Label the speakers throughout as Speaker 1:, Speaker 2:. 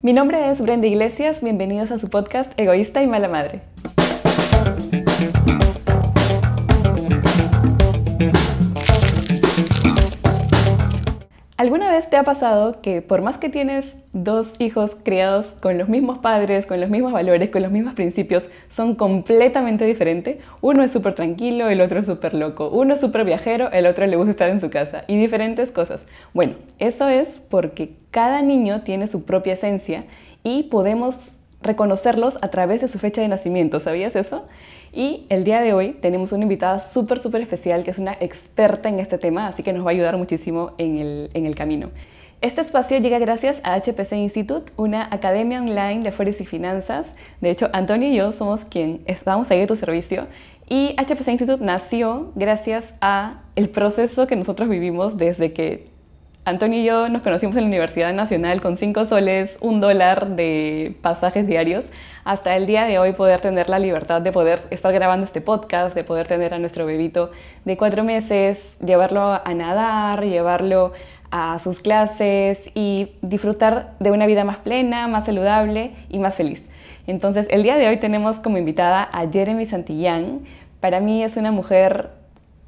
Speaker 1: Mi nombre es Brenda Iglesias, bienvenidos a su podcast Egoísta y Mala Madre. ¿Alguna vez te ha pasado que por más que tienes dos hijos criados con los mismos padres, con los mismos valores, con los mismos principios, son completamente diferentes? Uno es súper tranquilo, el otro es súper loco. Uno es súper viajero, el otro le gusta estar en su casa. Y diferentes cosas. Bueno, eso es porque cada niño tiene su propia esencia y podemos reconocerlos a través de su fecha de nacimiento. ¿Sabías eso? Y el día de hoy tenemos una invitada súper especial que es una experta en este tema, así que nos va a ayudar muchísimo en el camino. Este espacio llega gracias a HPC Institute, una academia online de Forex y finanzas. De hecho, Antonio y yo somos quien estamos ahí a tu servicio. Y HPC Institute nació gracias a el proceso que nosotros vivimos desde que Antonio y yo nos conocimos en la Universidad Nacional con 5 soles, $1 de pasajes diarios, hasta el día de hoy poder tener la libertad de poder estar grabando este podcast, de poder tener a nuestro bebito de 4 meses, llevarlo a nadar, llevarlo a sus clases y disfrutar de una vida más plena, más saludable y más feliz. Entonces, el día de hoy tenemos como invitada a Jeremy Santillán. Para mí es una mujer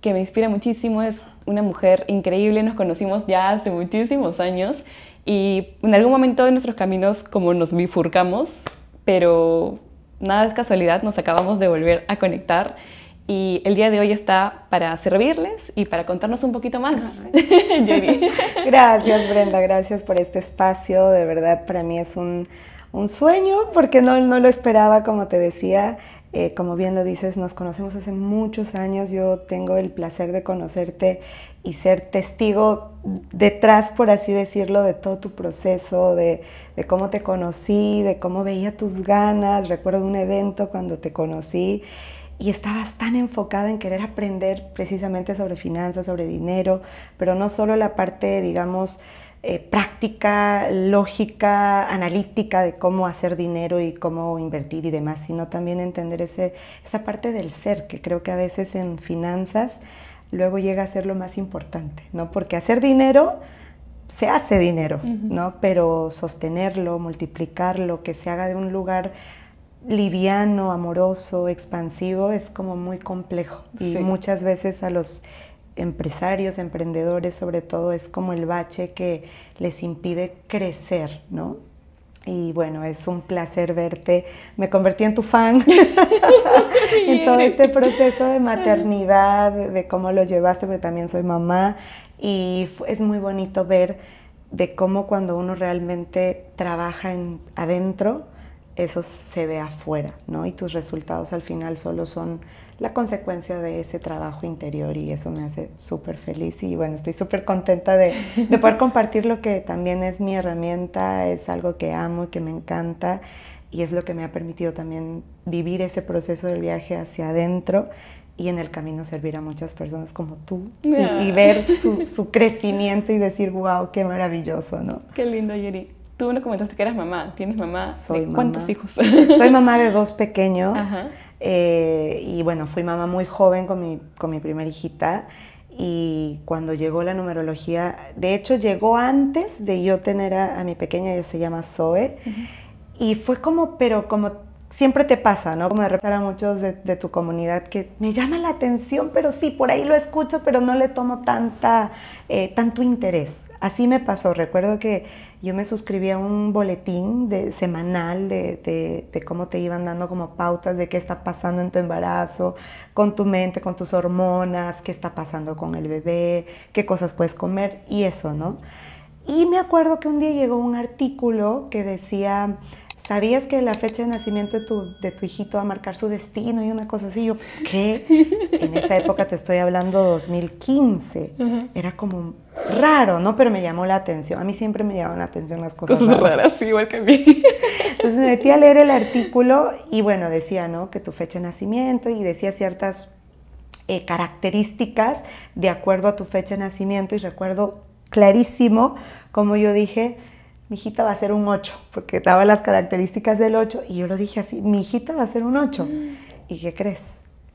Speaker 1: que me inspira muchísimo, es una mujer increíble, nos conocimos ya hace muchísimos años y en algún momento de nuestros caminos como nos bifurcamos, pero nada es casualidad, nos acabamos de volver a conectar y el día de hoy está para servirles y para contarnos un poquito más. Jerry.
Speaker 2: Gracias, Brenda, gracias por este espacio, de verdad para mí es un sueño porque no lo esperaba, como te decía. Como bien lo dices, nos conocemos hace muchos años, yo tengo el placer de conocerte y ser testigo detrás, por así decirlo, de todo tu proceso, de cómo te conocí, de cómo veía tus ganas. Recuerdo un evento cuando te conocí y estabas tan enfocada en querer aprender precisamente sobre finanzas, sobre dinero, pero no solo la parte, digamos, práctica, lógica, analítica de cómo hacer dinero y cómo invertir y demás, sino también entender esa parte del ser, que creo que a veces en finanzas luego llega a ser lo más importante, ¿no? Porque hacer dinero, se hace dinero, ¿no? Pero sostenerlo, multiplicarlo, que se haga de un lugar liviano, amoroso, expansivo, es como muy complejo. Y muchas veces a los empresarios, emprendedores sobre todo, es como el bache que les impide crecer, ¿no? Y bueno, es un placer verte, me convertí en tu fan en todo este proceso de maternidad, de cómo lo llevaste, porque también soy mamá y es muy bonito ver de cómo cuando uno realmente trabaja adentro, eso se ve afuera, ¿no? Y tus resultados al final solo son la consecuencia de ese trabajo interior y eso me hace súper feliz y bueno, estoy súper contenta de poder compartir lo que también es mi herramienta, es algo que amo y que me encanta y es lo que me ha permitido también vivir ese proceso del viaje hacia adentro y en el camino servir a muchas personas como tú y ver su crecimiento y decir, wow, qué maravilloso, ¿no?
Speaker 1: Qué lindo, Yeri. Tú nos comentaste que eras mamá. ¿Tienes mamá?
Speaker 2: Soy mamá.
Speaker 1: ¿Cuántos hijos?
Speaker 2: Soy mamá de 2 pequeños.
Speaker 1: Ajá.
Speaker 2: Y bueno, fui mamá muy joven con mi primera hijita y cuando llegó la numerología, de hecho llegó antes de yo tener a mi pequeña, ella se llama Zoe, y fue pero como siempre te pasa, ¿no? Como de repente a muchos de tu comunidad que me llama la atención, pero sí, por ahí lo escucho, pero no le tomo tanto interés. Así me pasó, recuerdo que yo me suscribí a un boletín semanal de cómo te iban dando como pautas de qué está pasando en tu embarazo, con tu mente, con tus hormonas, qué está pasando con el bebé, qué cosas puedes comer y eso, ¿no? Y me acuerdo que un día llegó un artículo que decía, ¿sabías que la fecha de nacimiento de tu hijito va a marcar su destino? Y una cosa así, yo, ¿qué? En esa época te estoy hablando 2015, era como raro, ¿no? Pero me llamó la atención, a mí siempre me llaman la atención las cosas
Speaker 1: raras, sí, igual que a mí.
Speaker 2: Entonces me metí a leer el artículo y bueno, decía, ¿no? Que tu fecha de nacimiento y decía ciertas características de acuerdo a tu fecha de nacimiento y recuerdo clarísimo como yo dije, mi hijita va a ser un 8, porque daba las características del 8 y yo lo dije así, mi hijita va a ser un 8. ¿Y qué crees?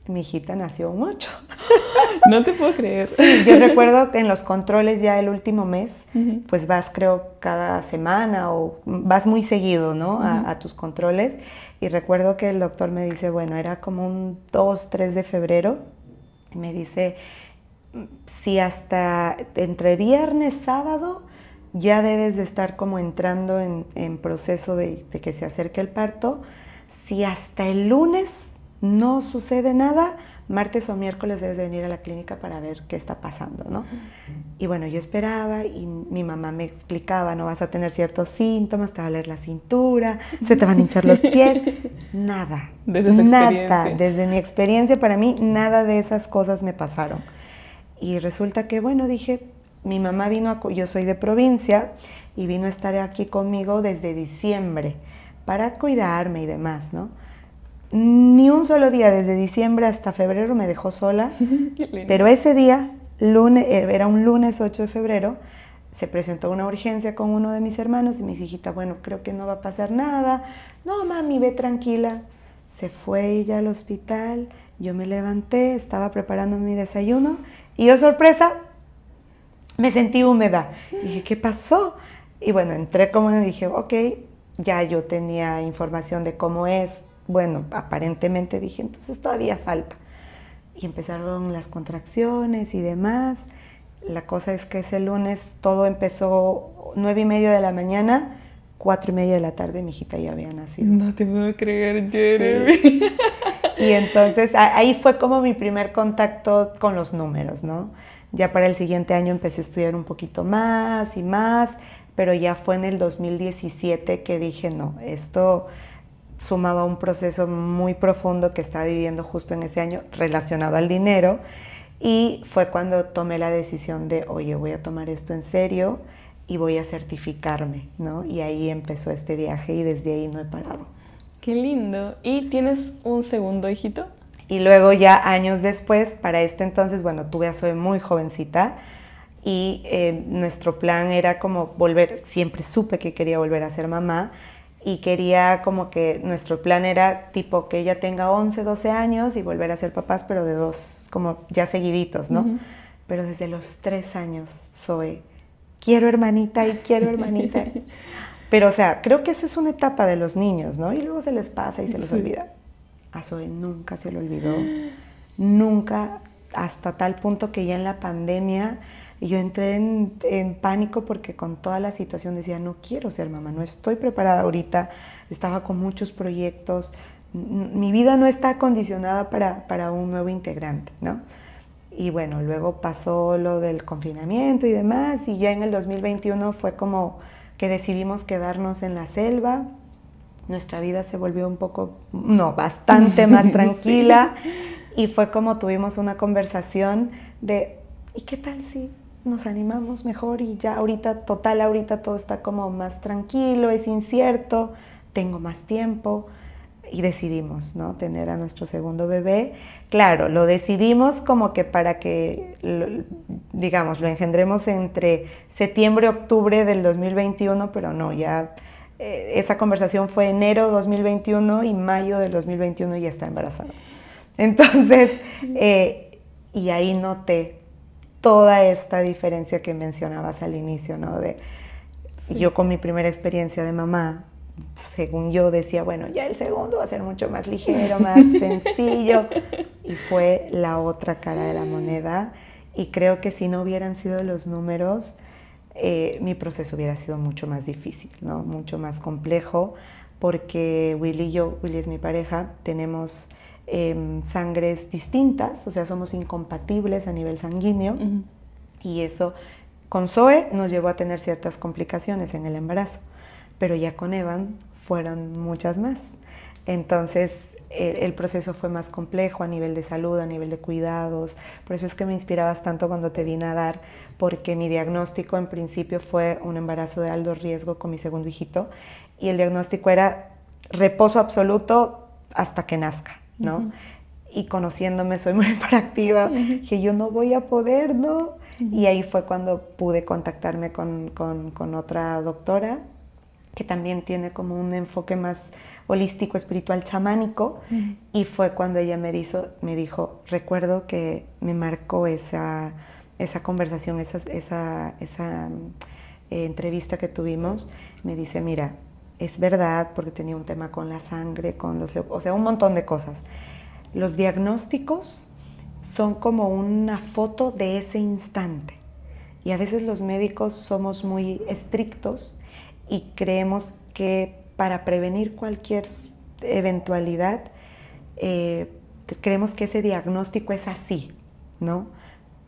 Speaker 2: mi hijita nació un 8.
Speaker 1: No te puedo creer.
Speaker 2: Sí, yo recuerdo que en los controles ya el último mes, pues vas creo cada semana o vas muy seguido, ¿no? A tus controles. Y recuerdo que el doctor me dice, bueno, era como un 2, 3 de febrero. Y me dice, si hasta entre viernes, sábado, ya debes de estar como entrando en proceso de que se acerque el parto. Si hasta el lunes no sucede nada, martes o miércoles debes de venir a la clínica para ver qué está pasando, ¿no? Y bueno, yo esperaba y mi mamá me explicaba, no vas a tener ciertos síntomas, te va a doler la cintura, se te van a hinchar los pies. Nada, nada, desde mi experiencia, para mí, nada de esas cosas me pasaron. Y resulta que, bueno, dije, mi mamá vino, yo soy de provincia, y vino a estar aquí conmigo desde diciembre para cuidarme y demás, ¿no? Ni un solo día, desde diciembre hasta febrero, me dejó sola, pero ese día, era un lunes 8 de febrero, se presentó una urgencia con uno de mis hermanos y me dijo, hijita, bueno, creo que no va a pasar nada. No, mami, ve tranquila. Se fue ella al hospital, yo me levanté, estaba preparando mi desayuno y, oh sorpresa, me sentí húmeda. Y dije, ¿qué pasó? Y bueno, entré como y dije, ok, ya yo tenía información de cómo es. Bueno, aparentemente dije, entonces todavía falta. Y empezaron las contracciones y demás. La cosa es que ese lunes todo empezó 9:30 de la mañana, 4:30 de la tarde mi hijita ya había nacido.
Speaker 1: No te puedo creer, Jeremy.
Speaker 2: Sí. Y entonces ahí fue como mi primer contacto con los números, ¿no? Ya para el siguiente año empecé a estudiar un poquito más y más, pero ya fue en el 2017 que dije, no, esto sumado a un proceso muy profundo que estaba viviendo justo en ese año relacionado al dinero, y fue cuando tomé la decisión de, oye, voy a tomar esto en serio y voy a certificarme, ¿no? Y ahí empezó este viaje y desde ahí no he parado.
Speaker 1: Qué lindo. ¿Y tienes un segundo hijito?
Speaker 2: Y luego ya años después, para este entonces, bueno, tuve a Zoe muy jovencita y nuestro plan era como volver, siempre supe que quería volver a ser mamá, y quería como que nuestro plan era tipo que ella tenga 11, 12 años y volver a ser papás, pero de 2, como ya seguiditos, ¿no? Pero desde los 3 años, Zoe, quiero hermanita y quiero hermanita. Pero, o sea, creo que eso es una etapa de los niños, ¿no? Y luego se les pasa y se les olvida. A Zoe nunca se le olvidó, nunca, hasta tal punto que ya en la pandemia yo entré en pánico porque con toda la situación decía, no quiero ser mamá, no estoy preparada ahorita, estaba con muchos proyectos, mi vida no está acondicionada para un nuevo integrante, ¿no? Y bueno, luego pasó lo del confinamiento y demás, y ya en el 2021 fue como que decidimos quedarnos en la selva. Nuestra vida se volvió un poco, no, bastante más tranquila. Sí. Y fue como tuvimos una conversación de, ¿y qué tal si nos animamos mejor? Y ya ahorita todo está como más tranquilo, es incierto, tengo más tiempo. Y decidimos, ¿no?, tener a nuestro segundo bebé. Claro, lo decidimos como que para que, digamos, lo engendremos entre septiembre y octubre del 2021, pero no, ya esa conversación fue enero 2021 y mayo del 2021 ya está embarazada. Entonces, y ahí noté toda esta diferencia que mencionabas al inicio, ¿no? Yo con mi primera experiencia de mamá, según yo decía, bueno, ya el segundo va a ser mucho más ligero, más sencillo, y fue la otra cara de la moneda, y creo que si no hubieran sido los números, mi proceso hubiera sido mucho más difícil, ¿no? Mucho más complejo, porque Willy es mi pareja, tenemos sangres distintas, o sea, somos incompatibles a nivel sanguíneo, y eso con Zoe nos llevó a tener ciertas complicaciones en el embarazo. Pero ya con Evan fueron muchas más. Entonces el proceso fue más complejo a nivel de salud, a nivel de cuidados. Por eso es que me inspirabas tanto cuando te vine a dar, porque mi diagnóstico en principio fue un embarazo de alto riesgo con mi segundo hijito, y el diagnóstico era reposo absoluto hasta que nazca, ¿no? Y conociéndome, soy muy hiperactiva, que yo no voy a poder, ¿no? Y ahí fue cuando pude contactarme con otra doctora, que también tiene como un enfoque más holístico, espiritual, chamánico, y fue cuando ella me dijo, recuerdo que me marcó esa conversación, esa entrevista que tuvimos. Me dice, mira, es verdad, porque tenía un tema con la sangre, o sea, un montón de cosas. Los diagnósticos son como una foto de ese instante, y a veces los médicos somos muy estrictos y creemos que para prevenir cualquier eventualidad, creemos que ese diagnóstico es así, ¿no?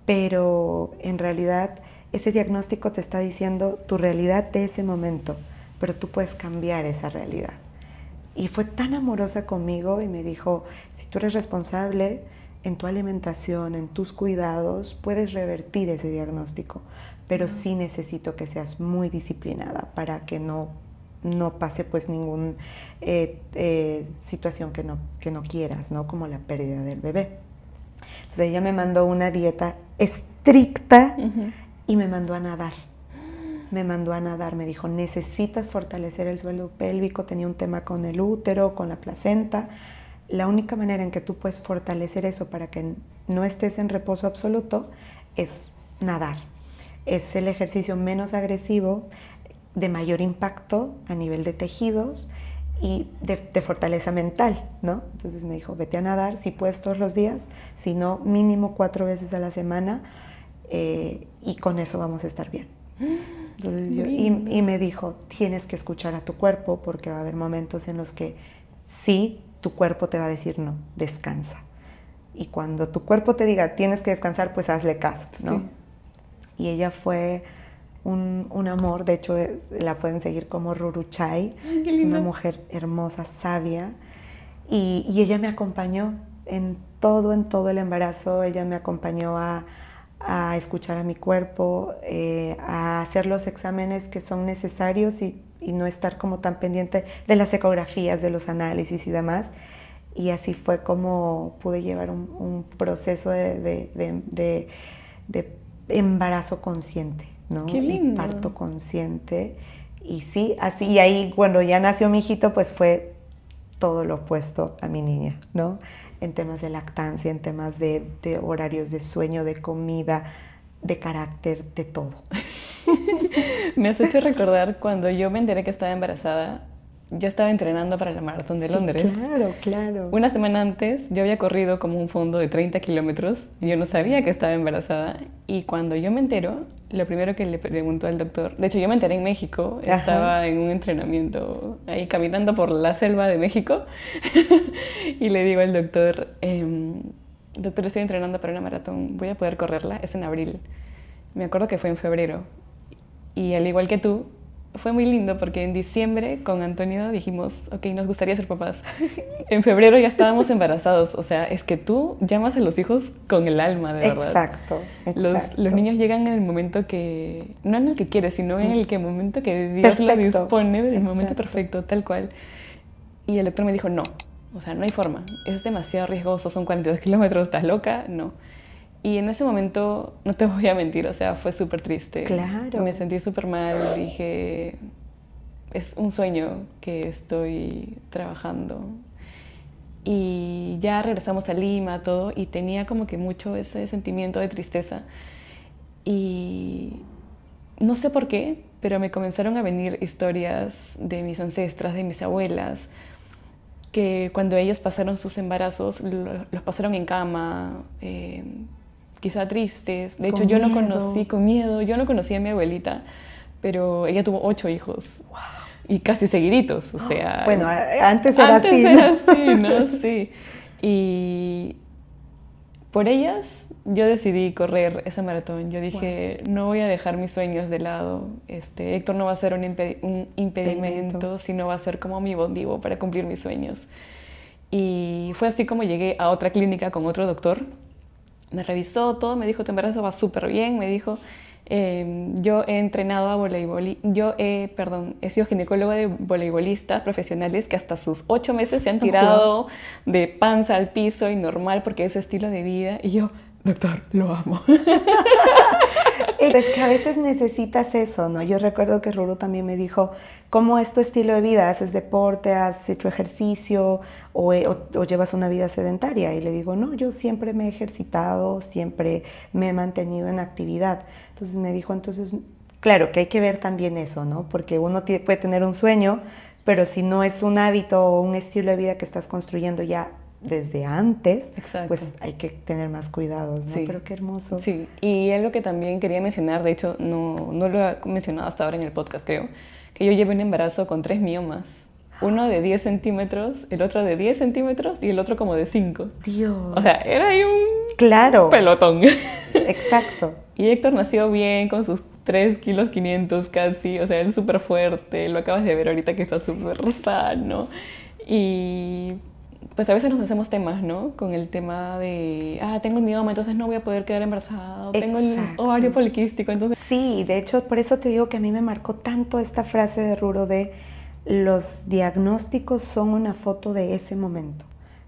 Speaker 2: Pero en realidad ese diagnóstico te está diciendo tu realidad de ese momento, pero tú puedes cambiar esa realidad. Y fue tan amorosa conmigo y me dijo, si tú eres responsable en tu alimentación, en tus cuidados, puedes revertir ese diagnóstico, pero sí necesito que seas muy disciplinada para que no pase pues ninguna situación que no quieras, ¿no? Como la pérdida del bebé. Entonces ella me mandó una dieta estricta y me mandó a nadar. Me dijo, necesitas fortalecer el suelo pélvico, tenía un tema con el útero, con la placenta. La única manera en que tú puedes fortalecer eso para que no estés en reposo absoluto es nadar. Es el ejercicio menos agresivo, de mayor impacto a nivel de tejidos y de fortaleza mental, ¿no? Entonces me dijo, vete a nadar, si puedes todos los días, si no, mínimo 4 veces a la semana, y con eso vamos a estar bien. Entonces y me dijo, tienes que escuchar a tu cuerpo, porque va a haber momentos en los que sí, tu cuerpo te va a decir no, descansa. Y cuando tu cuerpo te diga, tienes que descansar, pues hazle caso, ¿no? Sí. Y ella fue un amor, de hecho la pueden seguir como Ruruchay. Ay, es una mujer hermosa, sabia, y ella me acompañó en todo el embarazo. Ella me acompañó a escuchar a mi cuerpo, a hacer los exámenes que son necesarios y no estar como tan pendiente de las ecografías, de los análisis y demás. Y así fue como pude llevar un proceso de embarazo consciente, ¿no?
Speaker 1: ¡Qué lindo!
Speaker 2: Y parto consciente. Y sí, así, y ahí cuando ya nació mi hijito, pues fue todo lo opuesto a mi niña, ¿no? En temas de lactancia, en temas de horarios de sueño, de comida, de carácter, de todo.
Speaker 1: Me has hecho recordar cuando yo me enteré que estaba embarazada. Yo estaba entrenando para la maratón de Londres.
Speaker 2: Claro, claro.
Speaker 1: Una semana antes yo había corrido como un fondo de 30 kilómetros y yo no sabía que estaba embarazada. Y cuando yo me entero, lo primero que le preguntó al doctor, de hecho yo me enteré en México, ajá, estaba en un entrenamiento ahí caminando por la selva de México y le digo al doctor, doctor, estoy entrenando para una maratón, ¿voy a poder correrla? Es en abril. Me acuerdo que fue en febrero y al igual que tú, fue muy lindo porque en diciembre con Antonio dijimos, ok, nos gustaría ser papás. En febrero ya estábamos embarazados. O sea, es que tú llamas a los hijos con el alma, de verdad.
Speaker 2: Exacto.
Speaker 1: Los niños llegan en el momento que, no en el que quieres, sino en el momento que Dios lo dispone, el momento perfecto, tal cual. Y el doctor me dijo, no, o sea, no hay forma. Es demasiado riesgoso, son 42 kilómetros, ¿estás loca? No. Y en ese momento, no te voy a mentir, o sea, fue súper triste.
Speaker 2: Claro.
Speaker 1: Me sentí súper mal, dije, es un sueño que estoy trabajando. Y ya regresamos a Lima, todo, y tenía como que mucho ese sentimiento de tristeza. Y no sé por qué, pero me comenzaron a venir historias de mis ancestras, de mis abuelas, que cuando ellas pasaron sus embarazos, los pasaron en cama, quizá tristes. De hecho, yo no conocí, con miedo, yo no conocí a mi abuelita, pero ella tuvo 8 hijos. ¡Wow! Y casi seguiditos, o sea...
Speaker 2: Bueno, antes era así, ¿no?
Speaker 1: Antes era así, ¿no? Sí. Y por ellas yo decidí correr esa maratón. Yo dije, wow, no voy a dejar mis sueños de lado. Héctor no va a ser un impedimento, sino va a ser como mi motivo para cumplir mis sueños. Y fue así como llegué a otra clínica con otro doctor. Me revisó todo, me dijo, tu embarazo va súper bien, me dijo, yo he entrenado a voleibol, he sido ginecólogo de voleibolistas profesionales que hasta sus 8 meses se han tirado de panza al piso y normal porque es su estilo de vida. Y yo, doctor, lo amo.
Speaker 2: Es que a veces necesitas eso, ¿no? Yo recuerdo que Ruru también me dijo, ¿cómo es tu estilo de vida? ¿Haces deporte? ¿Has hecho ejercicio? ¿O llevas una vida sedentaria? Y le digo, no, yo siempre me he ejercitado, siempre me he mantenido en actividad. Entonces me dijo, entonces, claro que hay que ver también eso, ¿no? Porque uno puede tener un sueño, pero si no es un hábito o un estilo de vida que estás construyendo ya desde antes,
Speaker 1: Exacto.
Speaker 2: pues hay que tener más cuidados, ¿no?
Speaker 1: Sí.
Speaker 2: Pero qué hermoso.
Speaker 1: Sí, y algo que también quería mencionar, de hecho no lo he mencionado hasta ahora en el podcast, creo, que yo llevé un embarazo con 3 miomas. Uno de 10 centímetros, el otro de 10 centímetros y el otro como de 5.
Speaker 2: Dios.
Speaker 1: O sea, era ahí un
Speaker 2: Claro.
Speaker 1: pelotón.
Speaker 2: Exacto.
Speaker 1: Y Héctor nació bien con sus 3 kilos 500 casi, o sea, él súper fuerte, lo acabas de ver ahorita que está súper sano. Y pues a veces nos hacemos temas, ¿no? Con el tema de, tengo el mioma, entonces no voy a poder quedar embarazada, o tengo el ovario poliquístico, entonces...
Speaker 2: Sí, de hecho, por eso te digo que a mí me marcó tanto esta frase de Ruro de los diagnósticos son una foto de ese momento,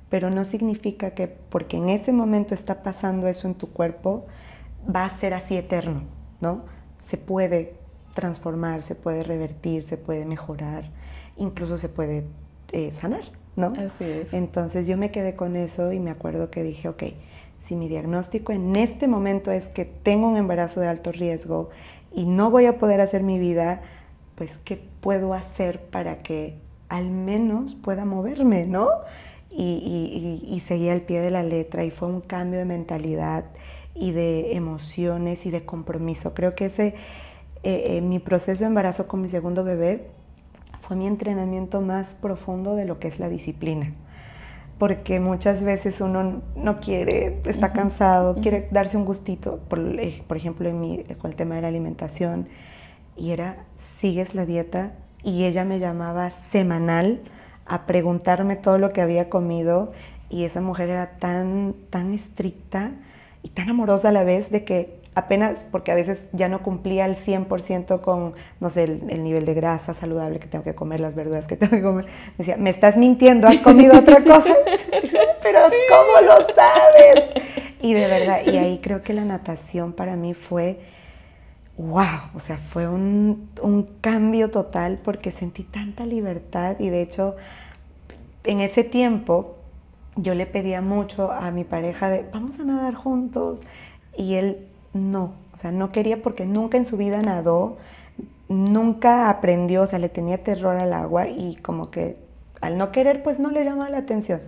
Speaker 2: pero no significa que porque en ese momento está pasando eso en tu cuerpo, va a ser así eterno, ¿no? Se puede transformar, se puede revertir, se puede mejorar, incluso se puede sanar, ¿no?
Speaker 1: Así es.
Speaker 2: Entonces yo me quedé con eso y me acuerdo que dije, ok, si mi diagnóstico en este momento es que tengo un embarazo de alto riesgo y no voy a poder hacer mi vida, pues ¿qué puedo hacer para que al menos pueda moverme, ¿no? Y seguí al pie de la letra y fue un cambio de mentalidad y de emociones y de compromiso. Creo que mi proceso de embarazo con mi segundo bebé fue mi entrenamiento más profundo de lo que es la disciplina. Porque muchas veces uno no quiere, está cansado, quiere darse un gustito, por ejemplo con el tema de la alimentación, y era, sigues la dieta, y ella me llamaba semanal a preguntarme todo lo que había comido, y esa mujer era tan estricta y tan amorosa a la vez de que apenas, porque a veces ya no cumplía al 100% con, no sé, el nivel de grasa saludable que tengo que comer, las verduras que tengo que comer. Me decía, me estás mintiendo, ¿has comido otra cosa? Pero ¿cómo lo sabes? Y de verdad, y ahí creo que la natación para mí fue, wow, o sea, fue un cambio total porque sentí tanta libertad y de hecho, en ese tiempo, yo le pedía mucho a mi pareja de, vamos a nadar juntos, y él no, o sea, no quería porque nunca en su vida nadó, nunca aprendió, o sea, le tenía terror al agua y como que al no querer, pues no le llamaba la atención.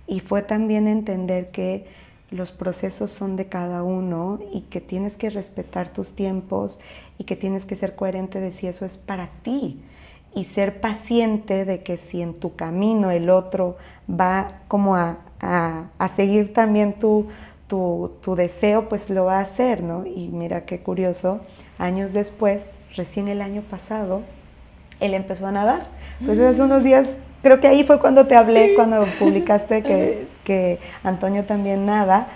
Speaker 2: Y fue también entender que los procesos son de cada uno y que tienes que respetar tus tiempos y que tienes que ser coherente de si eso es para ti. Y ser paciente de que si en tu camino el otro va como a seguir también tu deseo, pues lo va a hacer, ¿no? Y mira qué curioso, años después, recién el año pasado, él empezó a nadar. Pues hace unos días, creo que ahí fue cuando te hablé, sí, cuando publicaste que Antonio también nada,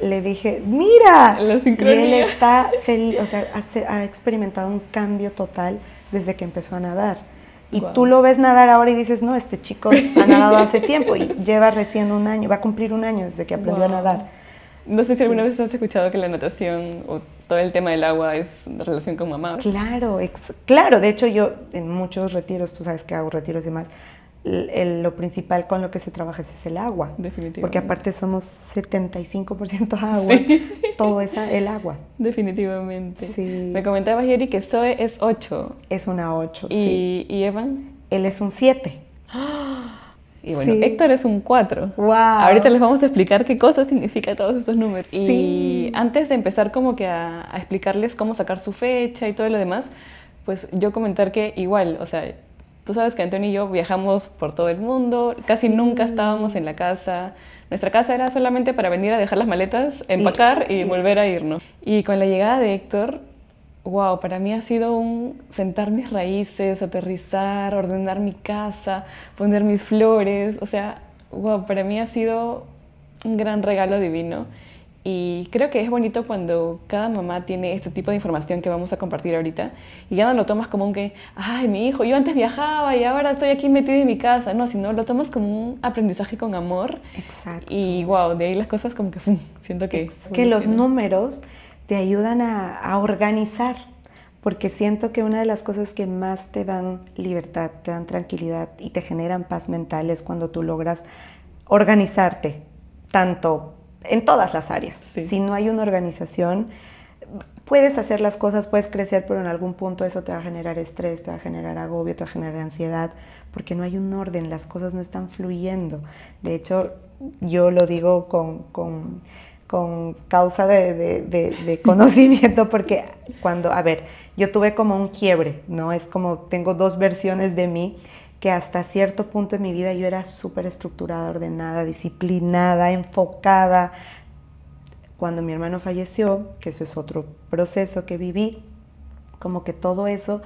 Speaker 2: le dije, mira,
Speaker 1: la sincronía.
Speaker 2: Y él está feliz, o sea, ha experimentado un cambio total desde que empezó a nadar. Y wow, tú lo ves nadar ahora y dices, no, este chico ha nadado hace tiempo y lleva recién un año, va a cumplir un año desde que aprendió wow a nadar.
Speaker 1: No sé si alguna vez has escuchado que la natación o todo el tema del agua es de relación con mamá.
Speaker 2: Claro, claro. De hecho, yo en muchos retiros, tú sabes que hago retiros y demás, lo principal con lo que se trabaja es el agua.
Speaker 1: Definitivamente.
Speaker 2: Porque aparte somos 75% agua, sí, todo es el agua.
Speaker 1: Definitivamente.
Speaker 2: Sí.
Speaker 1: Me comentabas, Yeri, que Zoe es 8.
Speaker 2: Es una 8,
Speaker 1: sí. ¿Y Evan?
Speaker 2: Él es un 7.
Speaker 1: Y bueno, sí, Héctor es un 4.
Speaker 2: Wow.
Speaker 1: Ahorita les vamos a explicar qué cosa significa todos estos números. Sí. Y antes de empezar como que a explicarles cómo sacar su fecha y todo lo demás, pues yo comentar que igual, o sea, tú sabes que Antonio y yo viajamos por todo el mundo, casi sí, nunca estábamos en la casa. Nuestra casa era solamente para venir a dejar las maletas, empacar y volver a irnos. Y con la llegada de Héctor, wow, para mí ha sido un sentar mis raíces, aterrizar, ordenar mi casa, poner mis flores, o sea, wow, para mí ha sido un gran regalo divino. Y creo que es bonito cuando cada mamá tiene este tipo de información que vamos a compartir ahorita y ya no lo tomas como un que, ay, mi hijo, yo antes viajaba y ahora estoy aquí metido en mi casa. No, sino lo tomas como un aprendizaje con amor.
Speaker 2: Exacto.
Speaker 1: Y wow, de ahí las cosas como que siento que...
Speaker 2: Es que los números te ayudan a organizar, porque siento que una de las cosas que más te dan libertad, te dan tranquilidad y te generan paz mental es cuando tú logras organizarte, tanto en todas las áreas.
Speaker 1: Sí.
Speaker 2: Si no hay una organización, puedes hacer las cosas, puedes crecer, pero en algún punto eso te va a generar estrés, te va a generar agobio, te va a generar ansiedad, porque no hay un orden, las cosas no están fluyendo. De hecho, yo lo digo con causa de conocimiento, porque cuando, a ver, yo tuve como un quiebre, ¿no? Es como, tengo dos versiones de mí, que hasta cierto punto en mi vida yo era súper estructurada, ordenada, disciplinada, enfocada. Cuando mi hermano falleció, que eso es otro proceso que viví, como que todo eso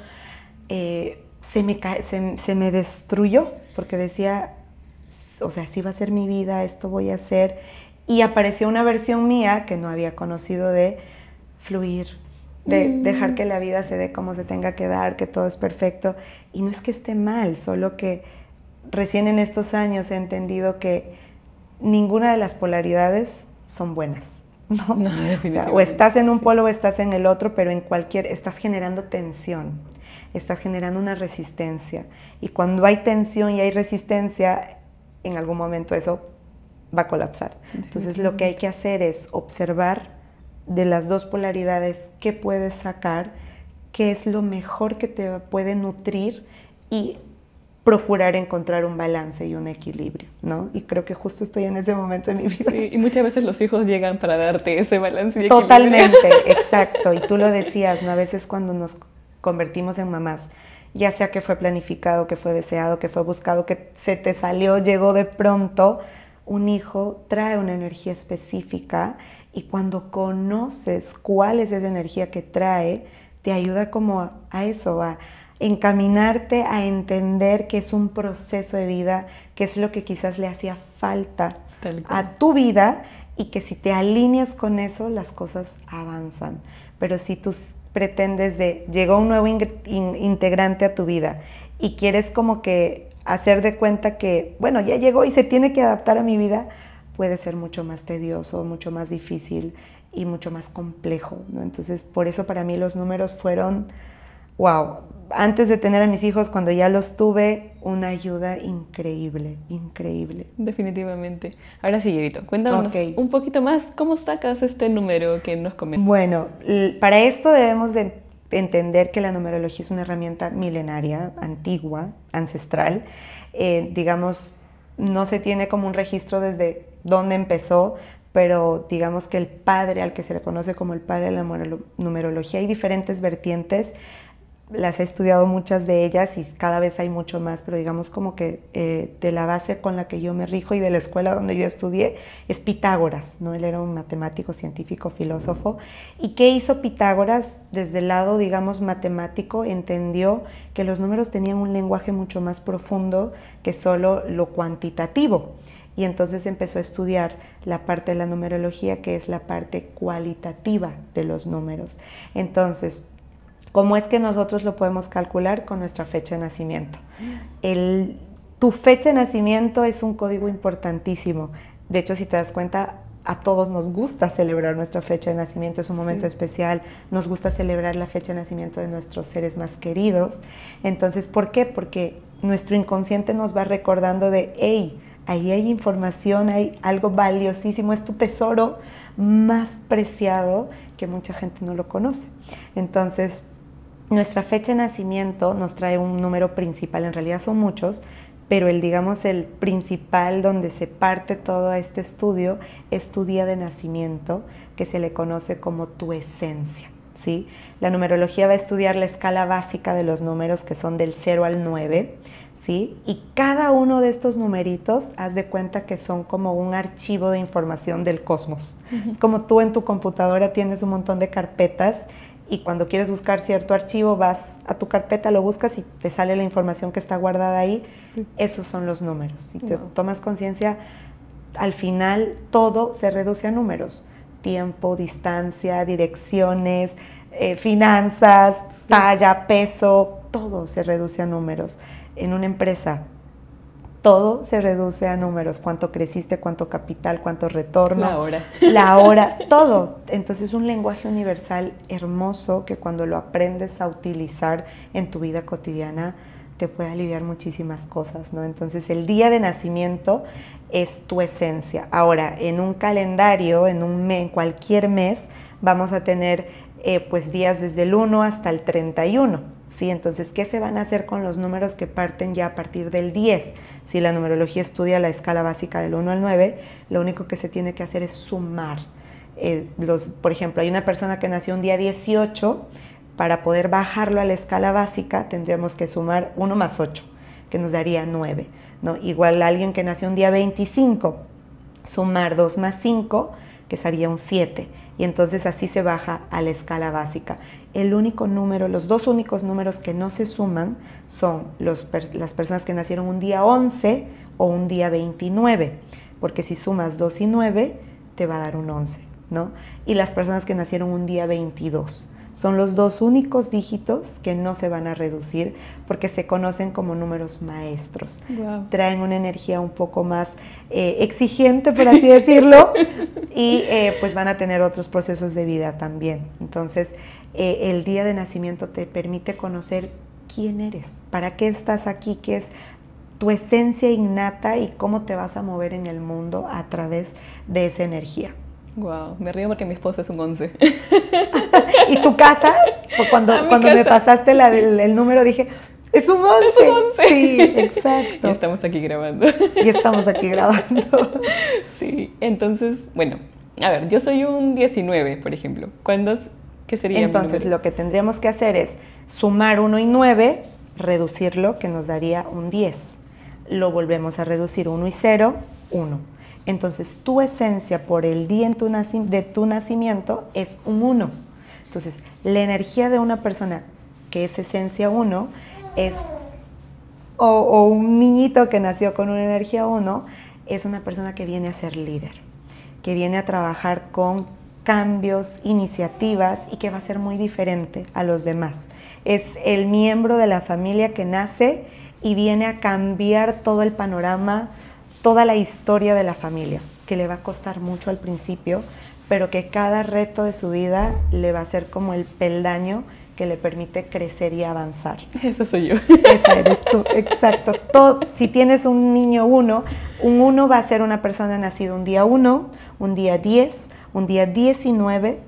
Speaker 2: se me destruyó, porque decía, o sea, así va a ser mi vida, esto voy a hacer. Y apareció una versión mía que no había conocido de fluir, de dejar que la vida se dé como se tenga que dar, que todo es perfecto. Y no es que esté mal, solo que recién en estos años he entendido que ninguna de las polaridades son buenas. No,
Speaker 1: definitivamente.
Speaker 2: O estás en un polo o estás en el otro, pero en cualquier, estás generando tensión, estás generando una resistencia. Y cuando hay tensión y hay resistencia, en algún momento eso va a colapsar. Entonces lo que hay que hacer es observar de las dos polaridades qué puedes sacar, qué es lo mejor que te puede nutrir y procurar encontrar un balance y un equilibrio, ¿no? Y creo que justo estoy en ese momento de mi vida.
Speaker 1: Sí, y muchas veces los hijos llegan para darte ese balance y equilibrio.
Speaker 2: Totalmente, exacto. Y tú lo decías, ¿no? A veces cuando nos convertimos en mamás, ya sea que fue planificado, que fue deseado, que fue buscado, que se te salió, llegó de pronto, un hijo trae una energía específica y cuando conoces cuál es esa energía que trae, te ayuda como a eso, a encaminarte a entender que es un proceso de vida, que es lo que quizás le hacía falta a tu vida y que si te alineas con eso, las cosas avanzan. Pero si tú pretendes llegó un nuevo integrante a tu vida y quieres como que hacer de cuenta que, bueno, ya llegó y se tiene que adaptar a mi vida, puede ser mucho más tedioso, mucho más difícil y mucho más complejo, ¿no? Entonces, por eso para mí los números fueron, wow, antes de tener a mis hijos, cuando ya los tuve, una ayuda increíble, increíble.
Speaker 1: Definitivamente. Ahora sí, Yerito, cuéntanos un poquito más cómo sacas este número que nos comentas.
Speaker 2: Bueno, para esto debemos de entender que la numerología es una herramienta milenaria, antigua, ancestral. Digamos, no se tiene como un registro desde dónde empezó, pero digamos que el padre, al que se le conoce como el padre de la numerología, hay diferentes vertientes. Las he estudiado muchas de ellas y cada vez hay mucho más, pero digamos como que de la base con la que yo me rijo y de la escuela donde yo estudié es Pitágoras, ¿no? Él era un matemático, científico, filósofo. ¿Y qué hizo Pitágoras? Desde el lado, digamos, matemático, entendió que los números tenían un lenguaje mucho más profundo que solo lo cuantitativo. Y entonces empezó a estudiar la parte de la numerología, que es la parte cualitativa de los números. Entonces, ¿cómo es que nosotros lo podemos calcular? Con nuestra fecha de nacimiento. Tu fecha de nacimiento es un código importantísimo. De hecho, si te das cuenta, a todos nos gusta celebrar nuestra fecha de nacimiento, es un momento especial. Nos gusta celebrar la fecha de nacimiento de nuestros seres más queridos. Entonces, ¿por qué? Porque nuestro inconsciente nos va recordando de, hey, ahí hay información, hay algo valiosísimo, es tu tesoro más preciado que mucha gente no lo conoce. Entonces, nuestra fecha de nacimiento nos trae un número principal, en realidad son muchos, pero digamos el principal donde se parte todo este estudio es tu día de nacimiento, que se le conoce como tu esencia, ¿sí? La numerología va a estudiar la escala básica de los números, que son del 0 al 9, ¿sí? Y cada uno de estos numeritos, haz de cuenta que son como un archivo de información del cosmos. Es como tú en tu computadora tienes un montón de carpetas y cuando quieres buscar cierto archivo vas a tu carpeta, lo buscas y te sale la información que está guardada ahí. Esos son los números. Si te tomas conciencia, al final todo se reduce a números. Tiempo, distancia, direcciones, finanzas, talla, peso, todo se reduce a números. En una empresa, Todo se reduce a números, cuánto creciste, cuánto capital, cuánto retorno.
Speaker 1: La
Speaker 2: hora, todo. Entonces es un lenguaje universal hermoso que cuando lo aprendes a utilizar en tu vida cotidiana te puede aliviar muchísimas cosas, ¿no? Entonces el día de nacimiento es tu esencia. Ahora, en un calendario, en cualquier mes, vamos a tener pues días desde el 1 hasta el 31, ¿sí? Entonces, ¿qué se van a hacer con los números que parten ya a partir del 10? Si la numerología estudia la escala básica del 1 al 9, lo único que se tiene que hacer es sumar. Por ejemplo, hay una persona que nació un día 18, para poder bajarlo a la escala básica tendríamos que sumar 1 más 8, que nos daría 9, ¿no? Igual alguien que nació un día 25, sumar 2 más 5, que sería un 7, y entonces así se baja a la escala básica. Los dos únicos números que no se suman son las personas que nacieron un día 11 o un día 29, porque si sumas 2 y 9 te va a dar un 11, ¿no? Y las personas que nacieron un día 22. Son los dos únicos dígitos que no se van a reducir porque se conocen como números maestros.
Speaker 1: Wow.
Speaker 2: Traen una energía un poco más exigente, por así decirlo, y pues van a tener otros procesos de vida también. Entonces, el día de nacimiento te permite conocer quién eres, para qué estás aquí, qué es tu esencia innata y cómo te vas a mover en el mundo a través de esa energía.
Speaker 1: Wow, me río porque mi esposo es un 11.
Speaker 2: ¿Y tu casa? Pues cuando me pasaste el número dije, es un 11.
Speaker 1: Es un 11.
Speaker 2: Sí, exacto.
Speaker 1: Y estamos aquí grabando. Sí, entonces, bueno, a ver, yo soy un 19, por ejemplo. ¿Qué sería
Speaker 2: entonces,
Speaker 1: mi número?
Speaker 2: lo que tendríamos que hacer es sumar 1 y 9, reducirlo, que nos daría un 10. Lo volvemos a reducir, 1 y 0, 1. Entonces, tu esencia por el día de tu nacimiento es un 1. Entonces, la energía de una persona que es esencia 1 es, o un niñito que nació con una energía 1, es una persona que viene a ser líder, que viene a trabajar con cambios, iniciativas y que va a ser muy diferente a los demás. Es el miembro de la familia que nace y viene a cambiar todo el panorama, toda la historia de la familia, que le va a costar mucho al principio, pero que cada reto de su vida le va a ser como el peldaño que le permite crecer y avanzar.
Speaker 1: Esa soy yo.
Speaker 2: Esa eres tú, exacto. Si tienes un niño 1, un 1 va a ser una persona nacida un día 1, un día 10, un día 19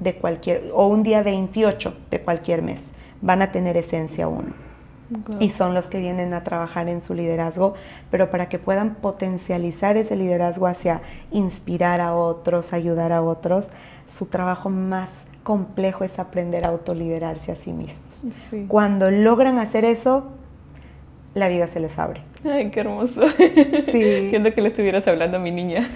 Speaker 2: o un día 28 de cualquier mes. Van a tener esencia 1.
Speaker 1: Wow.
Speaker 2: Y son los que vienen a trabajar en su liderazgo, pero para que puedan potencializar ese liderazgo hacia inspirar a otros, ayudar a otros, su trabajo más complejo es aprender a autoliderarse a sí mismos.
Speaker 1: Sí.
Speaker 2: Cuando logran hacer eso, la vida se les abre.
Speaker 1: Ay, qué hermoso.
Speaker 2: Sí.
Speaker 1: Siento que le estuvieras hablando a mi niña.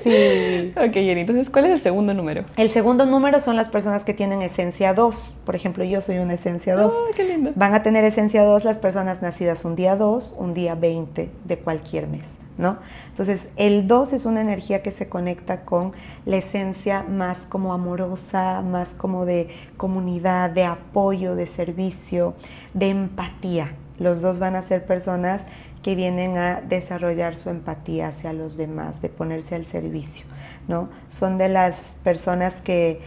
Speaker 2: Sí.
Speaker 1: Ok, Jenny, entonces, ¿cuál es el segundo número?
Speaker 2: El segundo número son las personas que tienen esencia 2. Por ejemplo, yo soy una esencia 2.
Speaker 1: Oh, qué lindo.
Speaker 2: Van a tener esencia 2 las personas nacidas un día 2, un día 20 de cualquier mes, ¿no? Entonces, el 2 es una energía que se conecta con la esencia más como amorosa, más como de comunidad, de apoyo, de servicio, de empatía. Los 2 van a ser personas que vienen a desarrollar su empatía hacia los demás, de ponerse al servicio, ¿no? Son de las personas que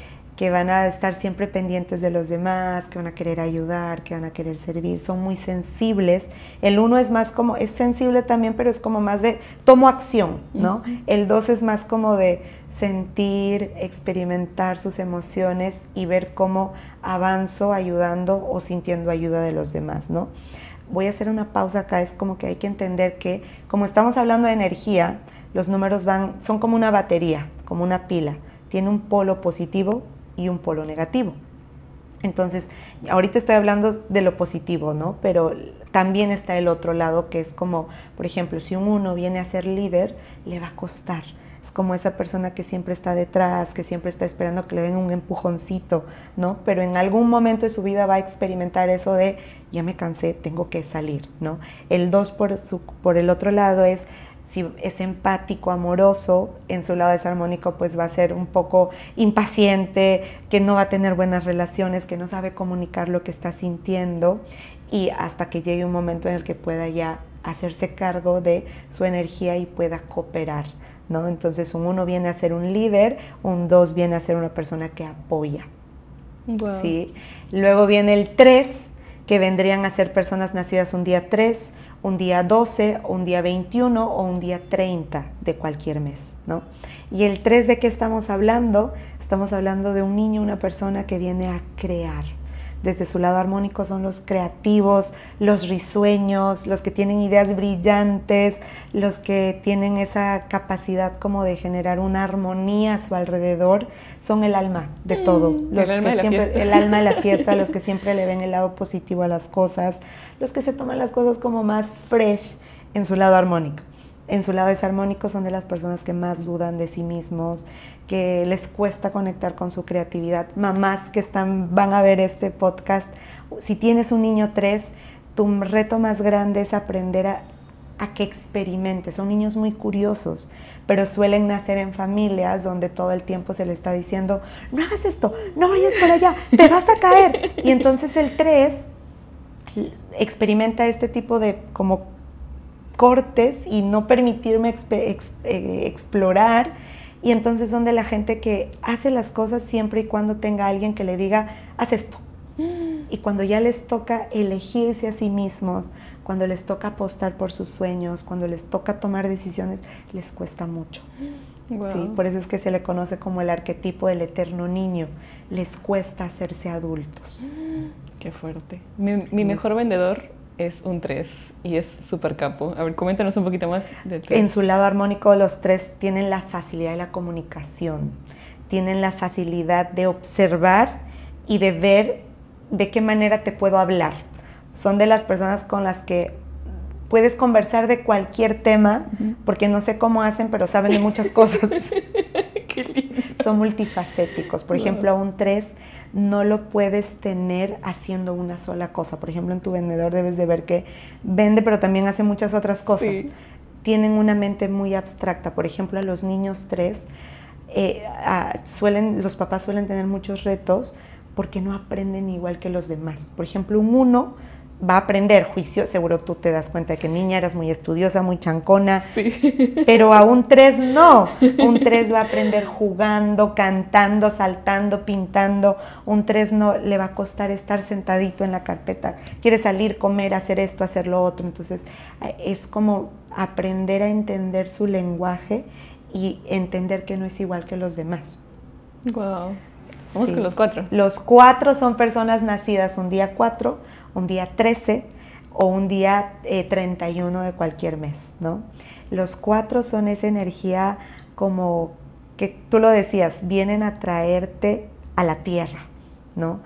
Speaker 2: van a estar siempre pendientes de los demás, que van a querer ayudar, que van a querer servir, son muy sensibles. El 1 es más como, es sensible también, pero es como más de tomo acción, ¿no? El 2 es más como de sentir, experimentar sus emociones y ver cómo avanzo ayudando o sintiendo ayuda de los demás, ¿no? Voy a hacer una pausa acá, es como que hay que entender que, como estamos hablando de energía, los números son como una batería, como una pila, tiene un polo positivo y un polo negativo. Entonces, ahorita estoy hablando de lo positivo, ¿no? Pero también está el otro lado que es como, por ejemplo, si un 1 viene a ser líder, le va a costar. Es como esa persona que siempre está detrás, que siempre está esperando que le den un empujoncito, ¿no? Pero en algún momento de su vida va a experimentar eso de, ya me cansé, tengo que salir, ¿no? El 2 por el otro lado es, si es empático, amoroso, en su lado desarmónico pues va a ser un poco impaciente, que no va a tener buenas relaciones, que no sabe comunicar lo que está sintiendo y hasta que llegue un momento en el que pueda ya hacerse cargo de su energía y pueda cooperar, ¿no? Entonces un 1 viene a ser un líder, un 2 viene a ser una persona que apoya.
Speaker 1: Wow.
Speaker 2: ¿Sí? Luego viene el 3, que vendrían a ser personas nacidas un día 3, un día 12, un día 21 o un día 30 de cualquier mes, ¿no? Y el 3, ¿de qué estamos hablando? Estamos hablando de un niño, una persona que viene a crear. Desde su lado armónico son los creativos, los risueños, los que tienen ideas brillantes, los que tienen esa capacidad como de generar una armonía a su alrededor, son el alma de todo.
Speaker 1: El alma de la fiesta.
Speaker 2: El alma de la fiesta, los que siempre le ven el lado positivo a las cosas, los que se toman las cosas como más fresh en su lado armónico. En su lado desarmónico son de las personas que más dudan de sí mismos, que les cuesta conectar con su creatividad. Mamás que van a ver este podcast, si tienes un niño 3, tu reto más grande es aprender a que experimente. Son niños muy curiosos, pero suelen nacer en familias donde todo el tiempo se le está diciendo, no hagas esto, no vayas por allá, te vas a caer. Y entonces el 3 experimenta este tipo de como cortes y no permitirme explorar, y entonces son de la gente que hace las cosas siempre y cuando tenga alguien que le diga, haz esto. Y cuando ya les toca elegirse a sí mismos, cuando les toca apostar por sus sueños, cuando les toca tomar decisiones, les cuesta mucho.
Speaker 1: Wow.
Speaker 2: Sí, por eso es que se le conoce como el arquetipo del eterno niño. Les cuesta hacerse adultos.
Speaker 1: Qué fuerte. Mi mejor vendedor es un 3 y es súper capo. A ver, coméntanos un poquito más del 3.
Speaker 2: En su lado armónico, los 3 tienen la facilidad de la comunicación, tienen la facilidad de observar y de ver de qué manera te puedo hablar. Son de las personas con las que puedes conversar de cualquier tema, porque no sé cómo hacen, pero saben de muchas cosas.
Speaker 1: Qué lindo.
Speaker 2: Son multifacéticos. Por ejemplo, a un 3 no lo puedes tener haciendo una sola cosa. Por ejemplo, en tu vendedor debes de ver que vende, pero también hace muchas otras cosas.
Speaker 1: Sí.
Speaker 2: Tienen una mente muy abstracta. Por ejemplo, a los niños 3, los papás suelen tener muchos retos porque no aprenden igual que los demás. Por ejemplo, un 1 va a aprender juicio, seguro tú te das cuenta de que niña eras muy estudiosa, muy chancona,
Speaker 1: Sí.
Speaker 2: pero a un 3 no. Un 3 va a aprender jugando, cantando, saltando, pintando. Un 3 no, le va a costar estar sentadito en la carpeta. Quiere salir, comer, hacer esto, hacer lo otro. Entonces es como aprender a entender su lenguaje y entender que no es igual que los demás.
Speaker 1: Wow. Vamos
Speaker 2: Sí.
Speaker 1: con los 4.
Speaker 2: Los 4 son personas nacidas un día 4, un día 13 o un día 31 de cualquier mes, ¿no? Los 4 son esa energía como que tú lo decías, vienen a traerte a la tierra, ¿no?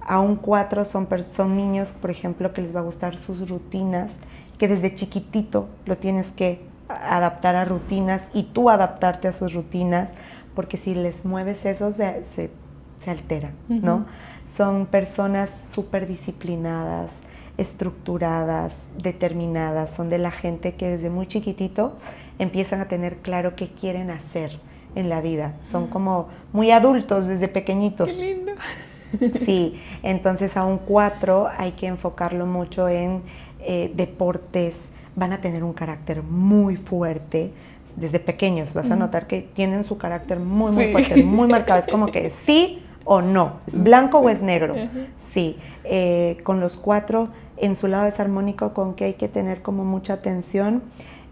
Speaker 2: A un 4 son niños, por ejemplo, que les va a gustar sus rutinas, que desde chiquitito lo tienes que adaptar a rutinas y tú adaptarte a sus rutinas, porque si les mueves eso se alteran, ¿no? Son personas súper disciplinadas, estructuradas, determinadas. Son de la gente que desde muy chiquitito empiezan a tener claro qué quieren hacer en la vida. Son como muy adultos desde pequeñitos.
Speaker 1: ¡Qué lindo!
Speaker 2: Sí, entonces a un 4 hay que enfocarlo mucho en deportes. Van a tener un carácter muy fuerte. Desde pequeños vas a notar que tienen su carácter muy fuerte, muy marcado. Es como que sí o no, es blanco o es negro. Sí, con los 4 en su lado desarmónico, con que hay que tener como mucha atención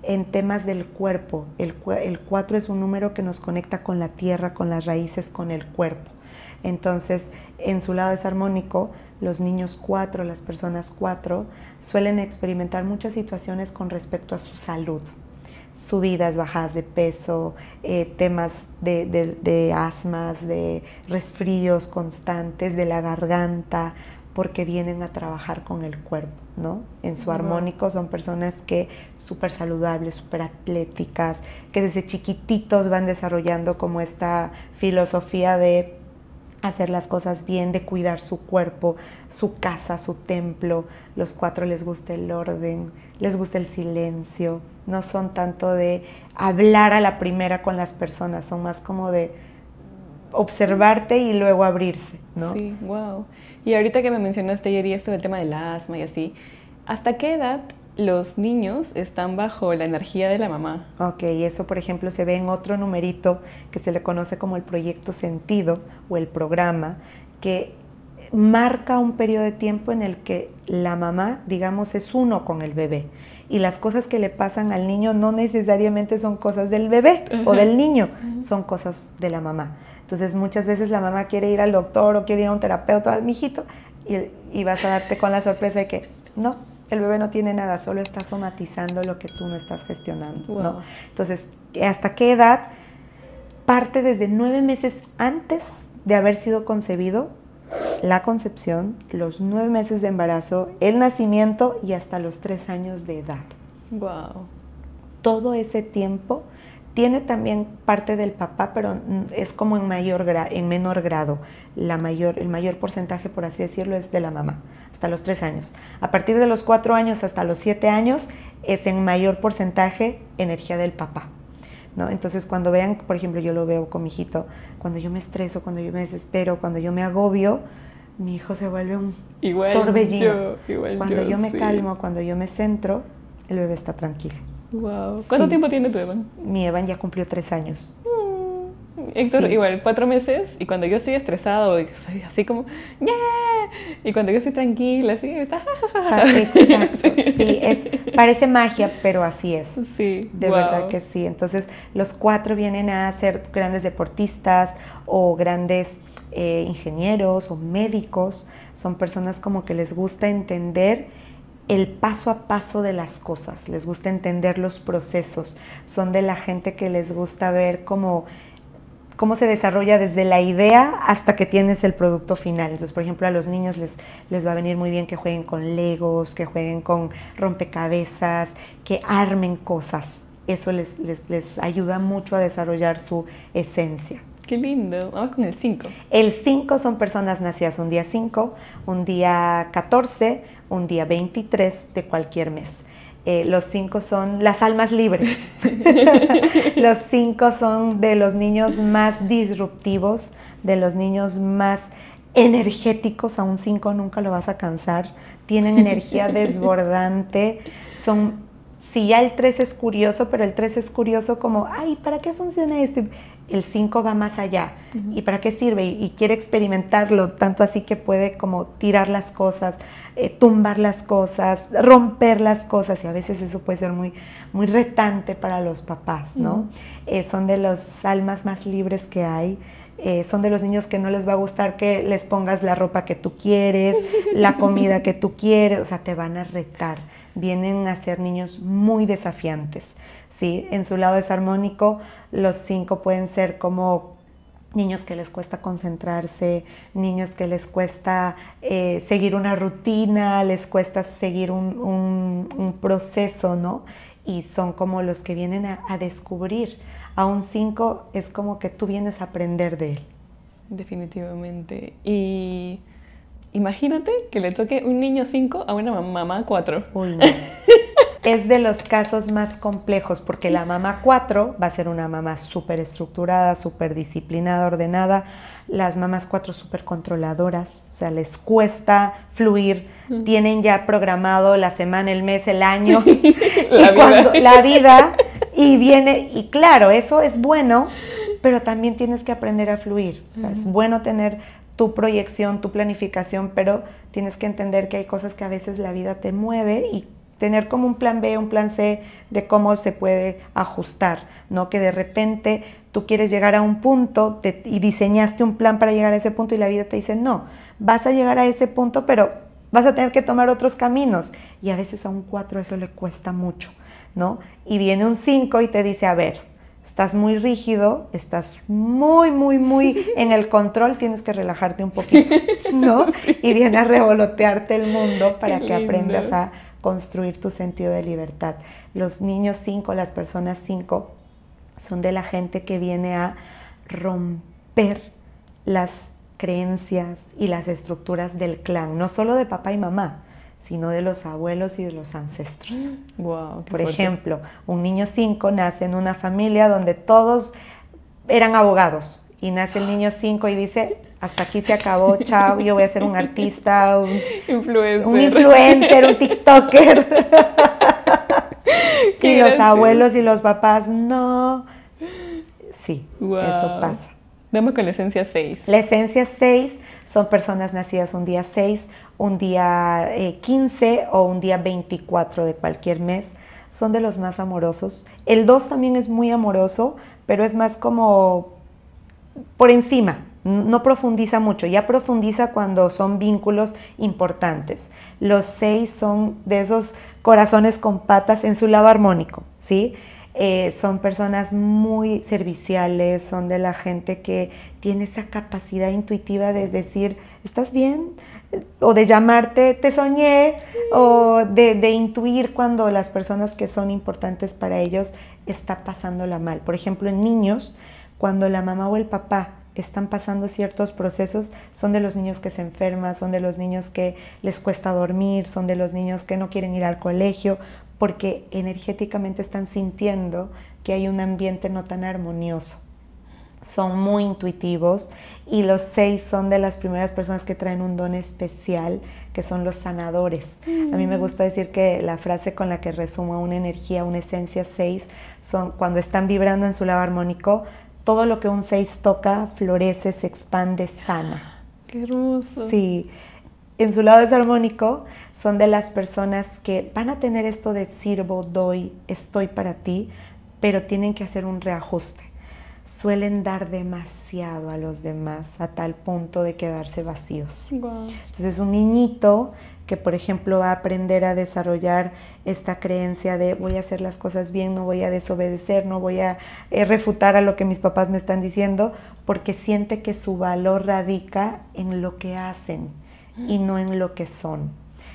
Speaker 2: en temas del cuerpo. El 4 es un número que nos conecta con la tierra, con las raíces, con el cuerpo. Entonces, en su lado desarmónico, los niños 4, las personas 4, suelen experimentar muchas situaciones con respecto a su salud. Subidas, bajadas de peso, temas de asmas, de resfríos constantes, de la garganta, porque vienen a trabajar con el cuerpo, ¿no? En su armónico son personas que súper saludables, súper atléticas, que desde chiquititos van desarrollando como esta filosofía de hacer las cosas bien, de cuidar su cuerpo, su casa, su templo. Los 4 les gusta el orden, les gusta el silencio, no son tanto de hablar a la primera con las personas, son más como de observarte y luego abrirse, ¿no?
Speaker 1: Sí, wow. Y ahorita que me mencionaste ayer y esto del tema del asma y así, ¿hasta qué edad los niños están bajo la energía de la mamá.
Speaker 2: Ok, eso por ejemplo se ve en otro numerito que se le conoce como el proyecto sentido o el programa, que marca un periodo de tiempo en el que la mamá, digamos, es uno con el bebé. Y las cosas que le pasan al niño no necesariamente son cosas del bebé o del niño, son cosas de la mamá. Entonces muchas veces la mamá quiere ir al doctor o quiere ir a un terapeuta, al mijito, y vas a darte con la sorpresa de que no, el bebé no tiene nada, solo está somatizando lo que tú no estás gestionando,
Speaker 1: Wow.
Speaker 2: ¿no? Entonces, ¿hasta qué edad? Parte desde 9 meses antes de haber sido concebido, la concepción, los 9 meses de embarazo, el nacimiento y hasta los 3 años de edad.
Speaker 1: Wow.
Speaker 2: Todo ese tiempo tiene también parte del papá, pero es como en menor grado. El mayor porcentaje, por así decirlo, es de la mamá, hasta los 3 años. A partir de los 4 años hasta los 7 años es en mayor porcentaje energía del papá, ¿no? Entonces cuando vean, por ejemplo, yo lo veo con mi hijito, cuando yo me estreso, cuando yo me desespero, cuando yo me agobio, mi hijo se vuelve un torbellino. Cuando yo me calmo, cuando yo me centro, el bebé está tranquilo.
Speaker 1: Wow. ¿Cuánto tiempo tiene tu Evan?
Speaker 2: Mi Evan ya cumplió 3 años.
Speaker 1: Héctor, igual, 4 meses, y cuando yo estoy estresada o soy así como, ¡yeah! Y cuando yo estoy tranquila, así, está,
Speaker 2: Exacto, sí, parece magia, pero así es.
Speaker 1: Sí,
Speaker 2: de verdad que sí. Entonces, los 4 vienen a ser grandes deportistas o grandes ingenieros o médicos. Son personas como que les gusta entender el paso a paso de las cosas, les gusta entender los procesos. Son de la gente que les gusta ver cómo se desarrolla desde la idea hasta que tienes el producto final. Entonces, por ejemplo, a los niños les va a venir muy bien que jueguen con legos, que jueguen con rompecabezas, que armen cosas. Eso les ayuda mucho a desarrollar su esencia.
Speaker 1: Qué lindo. Vamos con el 5.
Speaker 2: El 5 son personas nacidas un día 5, un día 14, un día 23 de cualquier mes. Los 5 son las almas libres. Los 5 son de los niños más disruptivos, de los niños más energéticos. A un 5 nunca lo vas a cansar. Tienen energía desbordante. Si ya el 3 es curioso, pero el 3 es curioso como, ay, ¿para qué funciona esto? El 5 va más allá. ¿Y para qué sirve? Y quiere experimentarlo, tanto así que puede como tirar las cosas, tumbar las cosas, romper las cosas, y a veces eso puede ser muy, muy retante para los papás, ¿no? Son de los almas más libres que hay. Son de los niños que no les va a gustar que les pongas la ropa que tú quieres, la comida que tú quieres, o sea, te van a retar. Vienen a ser niños muy desafiantes, ¿sí? En su lado desarmónico, los 5 pueden ser como niños que les cuesta concentrarse, niños que les cuesta seguir una rutina, les cuesta seguir un proceso, ¿no? Y son como los que vienen a descubrir. A un 5 es como que tú vienes a aprender de él.
Speaker 1: Definitivamente. Y imagínate que le toque un niño 5 a una mamá 4.
Speaker 2: Uy, no. Es de los casos más complejos porque la mamá 4 va a ser una mamá súper estructurada, súper disciplinada, ordenada. Las mamás 4 súper controladoras, o sea, les cuesta fluir. Tienen ya programado la semana, el mes, el año, la vida, y viene, y claro, eso es bueno, pero también tienes que aprender a fluir. O sea, es bueno tener tu proyección, tu planificación, pero tienes que entender que hay cosas que a veces la vida te mueve y tener como un plan B, un plan C de cómo se puede ajustar, ¿no? Que de repente tú quieres llegar a un punto y diseñaste un plan para llegar a ese punto y la vida te dice, no, vas a llegar a ese punto, pero vas a tener que tomar otros caminos. Y a veces a un 4 eso le cuesta mucho, ¿no? Y viene un 5 y te dice, a ver, estás muy rígido, estás muy, muy, muy en el control, tienes que relajarte un poquito, ¿no? Y viene a revolotearte el mundo para que aprendas a construir tu sentido de libertad. Los niños 5, las personas 5, son de la gente que viene a romper las creencias y las estructuras del clan, no solo de papá y mamá, sino de los abuelos y de los ancestros.
Speaker 1: Wow,
Speaker 2: por ejemplo, un niño 5 nace en una familia donde todos eran abogados y nace el niño 5 y dice, hasta aquí se acabó, chao, yo voy a ser un artista, un influencer, un TikToker. Y los abuelos y los papás, no. Sí,
Speaker 1: wow.
Speaker 2: Eso pasa.
Speaker 1: Damos con la esencia 6.
Speaker 2: La esencia 6 son personas nacidas un día 6, un día 15 o un día 24 de cualquier mes. Son de los más amorosos. El 2 también es muy amoroso, pero es más como por encima. No profundiza mucho, ya profundiza cuando son vínculos importantes. Los 6 son de esos corazones con patas en su lado armónico, ¿sí? Son personas muy serviciales, son de la gente que tiene esa capacidad intuitiva de decir, ¿estás bien? O de llamarte, te soñé, o de intuir cuando las personas que son importantes para ellos está pasándola mal. Por ejemplo, en niños, cuando la mamá o el papá están pasando ciertos procesos, son de los niños que se enferman, son de los niños que les cuesta dormir, son de los niños que no quieren ir al colegio, porque energéticamente están sintiendo que hay un ambiente no tan armonioso. Son muy intuitivos y los 6 son de las primeras personas que traen un don especial, que son los sanadores. A mí me gusta decir que la frase con la que resumo una energía, una esencia 6, son cuando están vibrando en su lado armónico, todo lo que un 6 toca, florece, se expande, sana.
Speaker 1: ¡Qué hermoso!
Speaker 2: Sí. En su lado desarmónico son de las personas que van a tener esto de sirvo, doy, estoy para ti, pero tienen que hacer un reajuste. Suelen dar demasiado a los demás a tal punto de quedarse vacíos.
Speaker 1: Wow.
Speaker 2: Entonces un niñito que por ejemplo va a aprender a desarrollar esta creencia de voy a hacer las cosas bien, no voy a desobedecer, no voy a refutar a lo que mis papás me están diciendo, porque siente que su valor radica en lo que hacen y no en lo que son.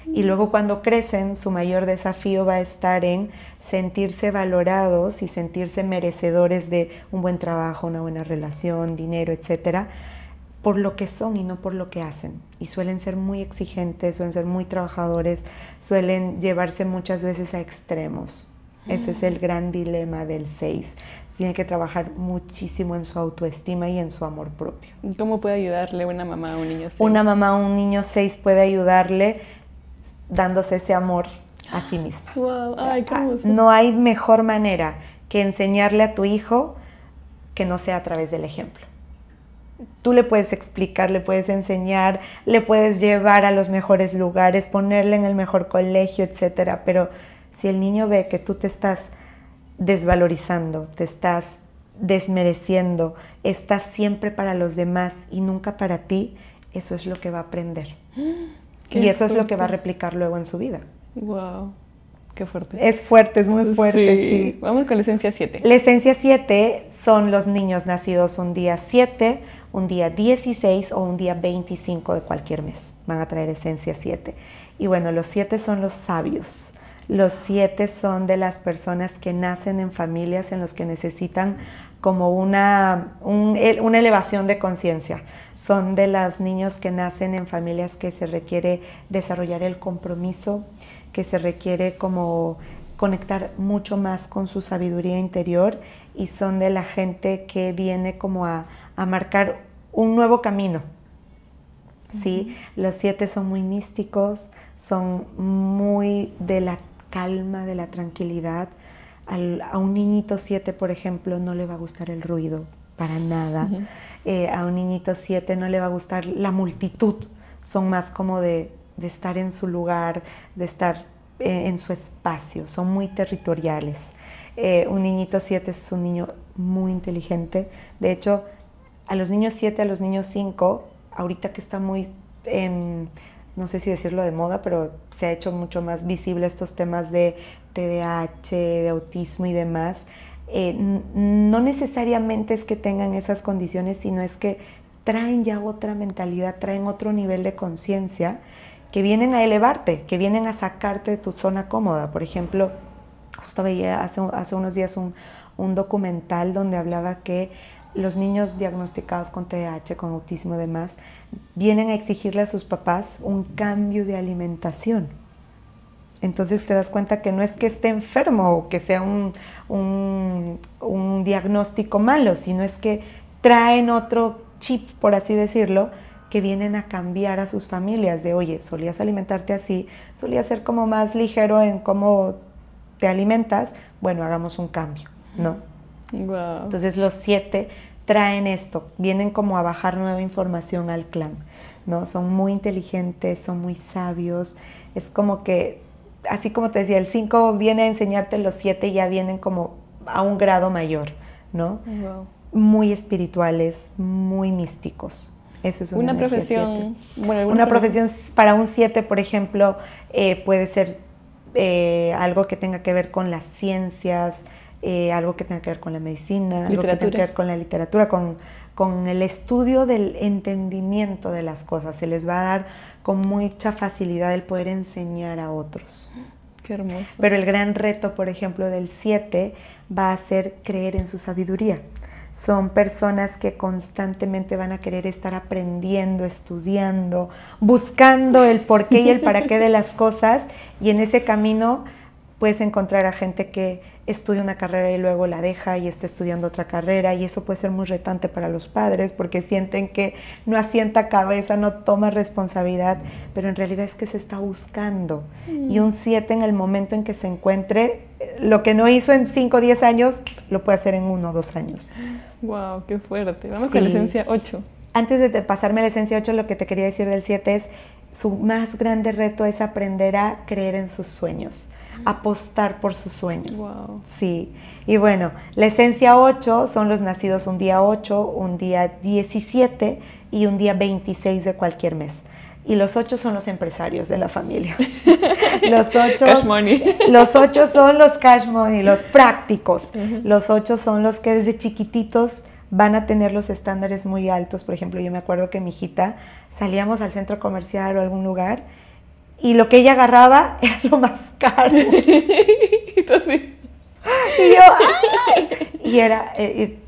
Speaker 2: Y luego cuando crecen, su mayor desafío va a estar en sentirse valorados y sentirse merecedores de un buen trabajo, una buena relación, dinero, etcétera, por lo que son y no por lo que hacen. Y suelen ser muy exigentes, suelen ser muy trabajadores, suelen llevarse muchas veces a extremos. Ese es el gran dilema del 6. Tiene que trabajar muchísimo en su autoestima y en su amor propio.
Speaker 1: ¿Cómo puede ayudarle una mamá a un niño 6?
Speaker 2: Una mamá a un niño 6 puede ayudarle dándose ese amor a sí misma.
Speaker 1: Wow. Ay, qué hermoso.
Speaker 2: No hay mejor manera que enseñarle a tu hijo que no sea a través del ejemplo. Tú le puedes explicar, le puedes enseñar, le puedes llevar a los mejores lugares, ponerle en el mejor colegio, etcétera, pero si el niño ve que tú te estás desvalorizando, te estás desmereciendo, estás siempre para los demás y nunca para ti, eso es lo que va a aprender. Y eso es lo que va a replicar luego en su vida.
Speaker 1: Wow, qué fuerte.
Speaker 2: Es fuerte, es muy fuerte, sí.
Speaker 1: Vamos con la esencia 7.
Speaker 2: La esencia 7 son los niños nacidos un día 7, un día 16 o un día 25 de cualquier mes. Van a traer esencia 7. Y bueno, los 7 son los sabios. Los 7 son de las personas que nacen en familias en las que necesitan como una elevación de conciencia. Son de los niños que nacen en familias que se requiere desarrollar el compromiso, que se requiere como conectar mucho más con su sabiduría interior, y son de la gente que viene como a marcar un nuevo camino. ¿Sí? Los 7 son muy místicos, son muy de la calma, de la tranquilidad. A un niñito 7, por ejemplo, no le va a gustar el ruido, para nada. A un niñito 7 no le va a gustar la multitud. Son más como de estar en su lugar, de estar en su espacio. Son muy territoriales. Un niñito 7 es un niño muy inteligente. De hecho, a los niños 7, a los niños 5, ahorita que está muy, no sé si decirlo de moda, pero se ha hecho mucho más visible estos temas de TDAH, de autismo y demás, no necesariamente es que tengan esas condiciones, sino es que traen ya otra mentalidad, traen otro nivel de conciencia, que vienen a elevarte, que vienen a sacarte de tu zona cómoda. Por ejemplo, justo veía hace unos días un documental donde hablaba que los niños diagnosticados con TDAH, con autismo y demás, vienen a exigirle a sus papás un cambio de alimentación. Entonces te das cuenta que no es que esté enfermo o que sea un diagnóstico malo, sino es que traen otro chip, por así decirlo, que vienen a cambiar a sus familias, de oye, solías alimentarte así, solías ser como más ligero en cómo te alimentas, bueno, hagamos un cambio, ¿no?
Speaker 1: Wow.
Speaker 2: Entonces los 7 traen esto, vienen como a bajar nueva información al clan, ¿no? Son muy inteligentes, son muy sabios, es como que, así como te decía, el 5 viene a enseñarte, los 7 ya vienen como a un grado mayor, ¿no?
Speaker 1: Wow.
Speaker 2: Muy espirituales, muy místicos. Eso es
Speaker 1: una profesión.
Speaker 2: Bueno, una profesión para un 7, por ejemplo, puede ser algo que tenga que ver con las ciencias, algo que tenga que ver con la medicina, algo que tenga que ver con la literatura, con el estudio del entendimiento de las cosas. Se les va a dar con mucha facilidad el poder enseñar a otros.
Speaker 1: Qué hermoso.
Speaker 2: Pero el gran reto, por ejemplo, del 7 va a ser creer en su sabiduría. Son personas que constantemente van a querer estar aprendiendo, estudiando, buscando el porqué y el para qué de las cosas, y en ese camino puedes encontrar a gente que estudia una carrera y luego la deja y está estudiando otra carrera, y eso puede ser muy retante para los padres porque sienten que no asienta cabeza, no toma responsabilidad, pero en realidad es que se está buscando. Y un 7 en el momento en que se encuentre, lo que no hizo en 5 o 10 años, lo puede hacer en 1 o 2 años.
Speaker 1: ¡Wow! ¡Qué fuerte! Vamos con la esencia 8.
Speaker 2: Antes de pasarme a la esencia 8, lo que te quería decir del 7 es, su más grande reto es aprender a creer en sus sueños, apostar por sus sueños.
Speaker 1: Wow.
Speaker 2: Sí. Y bueno, la esencia 8 son los nacidos un día 8, un día 17 y un día 26 de cualquier mes. Y los 8 son los empresarios de la familia. Los 8,
Speaker 1: cash money.
Speaker 2: Los 8 son los cash money, los prácticos. Los 8 son los que desde chiquititos van a tener los estándares muy altos. Por ejemplo, yo me acuerdo que mi hijita, salíamos al centro comercial o a algún lugar y lo que ella agarraba era lo más caro.
Speaker 1: Y tú así.
Speaker 2: Y yo, ¡ay! Y era,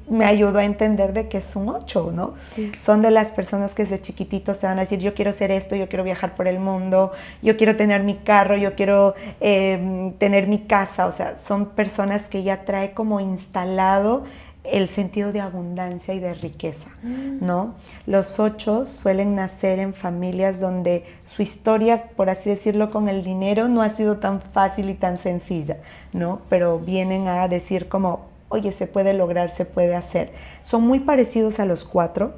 Speaker 2: me ayudó a entender de que es un 8, ¿no?
Speaker 1: Sí.
Speaker 2: Son de las personas que desde chiquititos te van a decir, yo quiero ser esto, yo quiero viajar por el mundo, yo quiero tener mi carro, yo quiero tener mi casa. O sea, son personas que ya trae como instalado el sentido de abundancia y de riqueza, ¿no? Los 8 suelen nacer en familias donde su historia, por así decirlo, con el dinero no ha sido tan fácil y tan sencilla, ¿no? Pero vienen a decir como, oye, se puede lograr, se puede hacer. Son muy parecidos a los 4,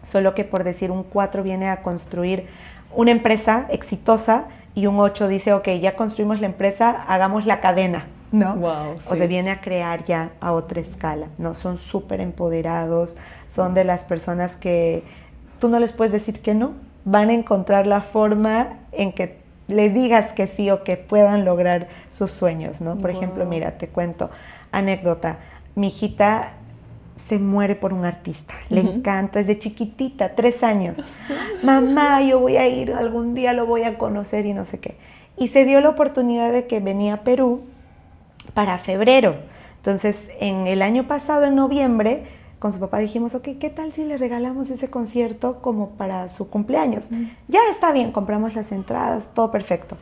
Speaker 2: solo que por decir un 4 viene a construir una empresa exitosa y un 8 dice, ok, ya construimos la empresa, hagamos la cadena, ¿no?
Speaker 1: Wow, sí.
Speaker 2: O sea, viene a crear ya a otra escala, ¿no? Son súper empoderados, son de las personas que tú no les puedes decir que no, van a encontrar la forma en que le digas que sí o que puedan lograr sus sueños, ¿no? Por ejemplo, mira, te cuento, anécdota, mi hijita se muere por un artista, le encanta, desde chiquitita, 3 años. Sí. Mamá, yo voy a ir, algún día lo voy a conocer y no sé qué. Y se dio la oportunidad de que venía a Perú para febrero. Entonces, en el año pasado, en noviembre, con su papá dijimos, ok, ¿qué tal si le regalamos ese concierto como para su cumpleaños? Ya está bien, compramos las entradas, todo perfecto.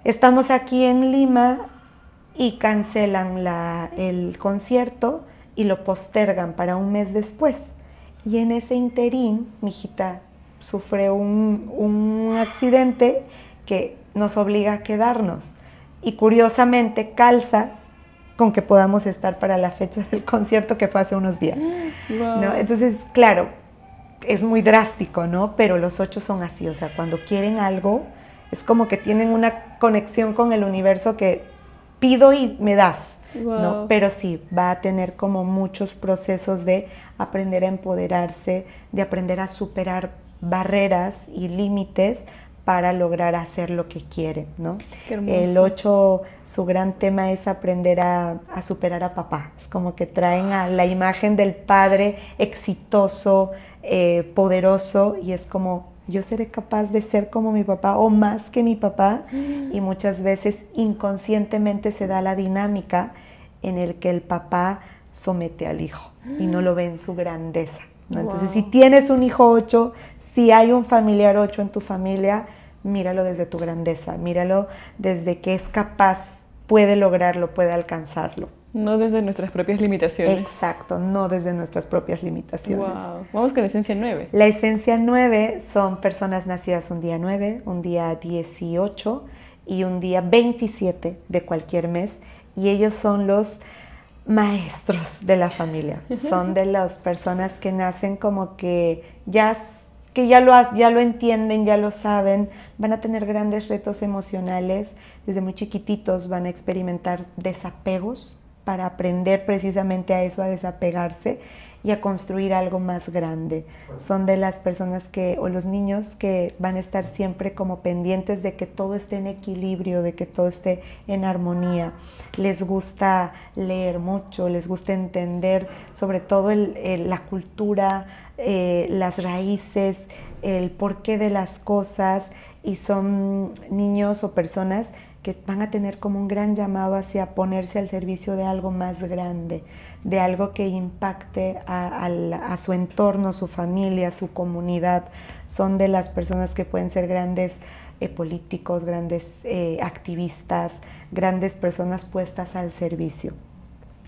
Speaker 2: Estamos aquí en Lima y cancelan el concierto y lo postergan para un mes después. Y en ese interín, mi hijita sufre un accidente que nos obliga a quedarnos. Y curiosamente calza con que podamos estar para la fecha del concierto que fue hace unos días.
Speaker 1: Wow.
Speaker 2: ¿No? Entonces, claro, es muy drástico, ¿no? Pero los 8 son así, o sea, cuando quieren algo, es como que tienen una conexión con el universo que pido y me das,
Speaker 1: wow.
Speaker 2: ¿no? Pero sí, va a tener como muchos procesos de aprender a empoderarse, de aprender a superar barreras y límites para lograr hacer lo que quiere, ¿no?
Speaker 1: Qué hermoso.
Speaker 2: El 8, su gran tema es aprender a superar a papá. Es como que traen a la imagen del padre exitoso, poderoso, y es como, yo seré capaz de ser como mi papá o más que mi papá, y muchas veces inconscientemente se da la dinámica en el que el papá somete al hijo y no lo ve en su grandeza, ¿no? Entonces,
Speaker 1: Wow.
Speaker 2: si tienes un hijo 8, si hay un familiar 8 en tu familia, míralo desde tu grandeza, míralo desde que es capaz puede lograrlo, puede alcanzarlo.
Speaker 1: No desde nuestras propias limitaciones.
Speaker 2: Exacto, no desde nuestras propias limitaciones.
Speaker 1: Wow. Vamos con la esencia 9.
Speaker 2: La esencia 9 son personas nacidas un día 9, un día 18 y un día 27 de cualquier mes. Y ellos son los maestros de la familia. Son de las personas que nacen como que ya lo entienden, ya lo saben, van a tener grandes retos emocionales. Desde muy chiquititos van a experimentar desapegos para aprender precisamente a eso, a desapegarse y a construir algo más grande. Son de las personas o los niños que van a estar siempre como pendientes de que todo esté en equilibrio, de que todo esté en armonía. Les gusta leer mucho, les gusta entender sobre todo la cultura, las raíces, el porqué de las cosas, y son niños o personas que van a tener como un gran llamado hacia ponerse al servicio de algo más grande, de algo que impacte a su entorno, su familia, su comunidad. Son de las personas que pueden ser grandes políticos, grandes activistas, grandes personas puestas al servicio.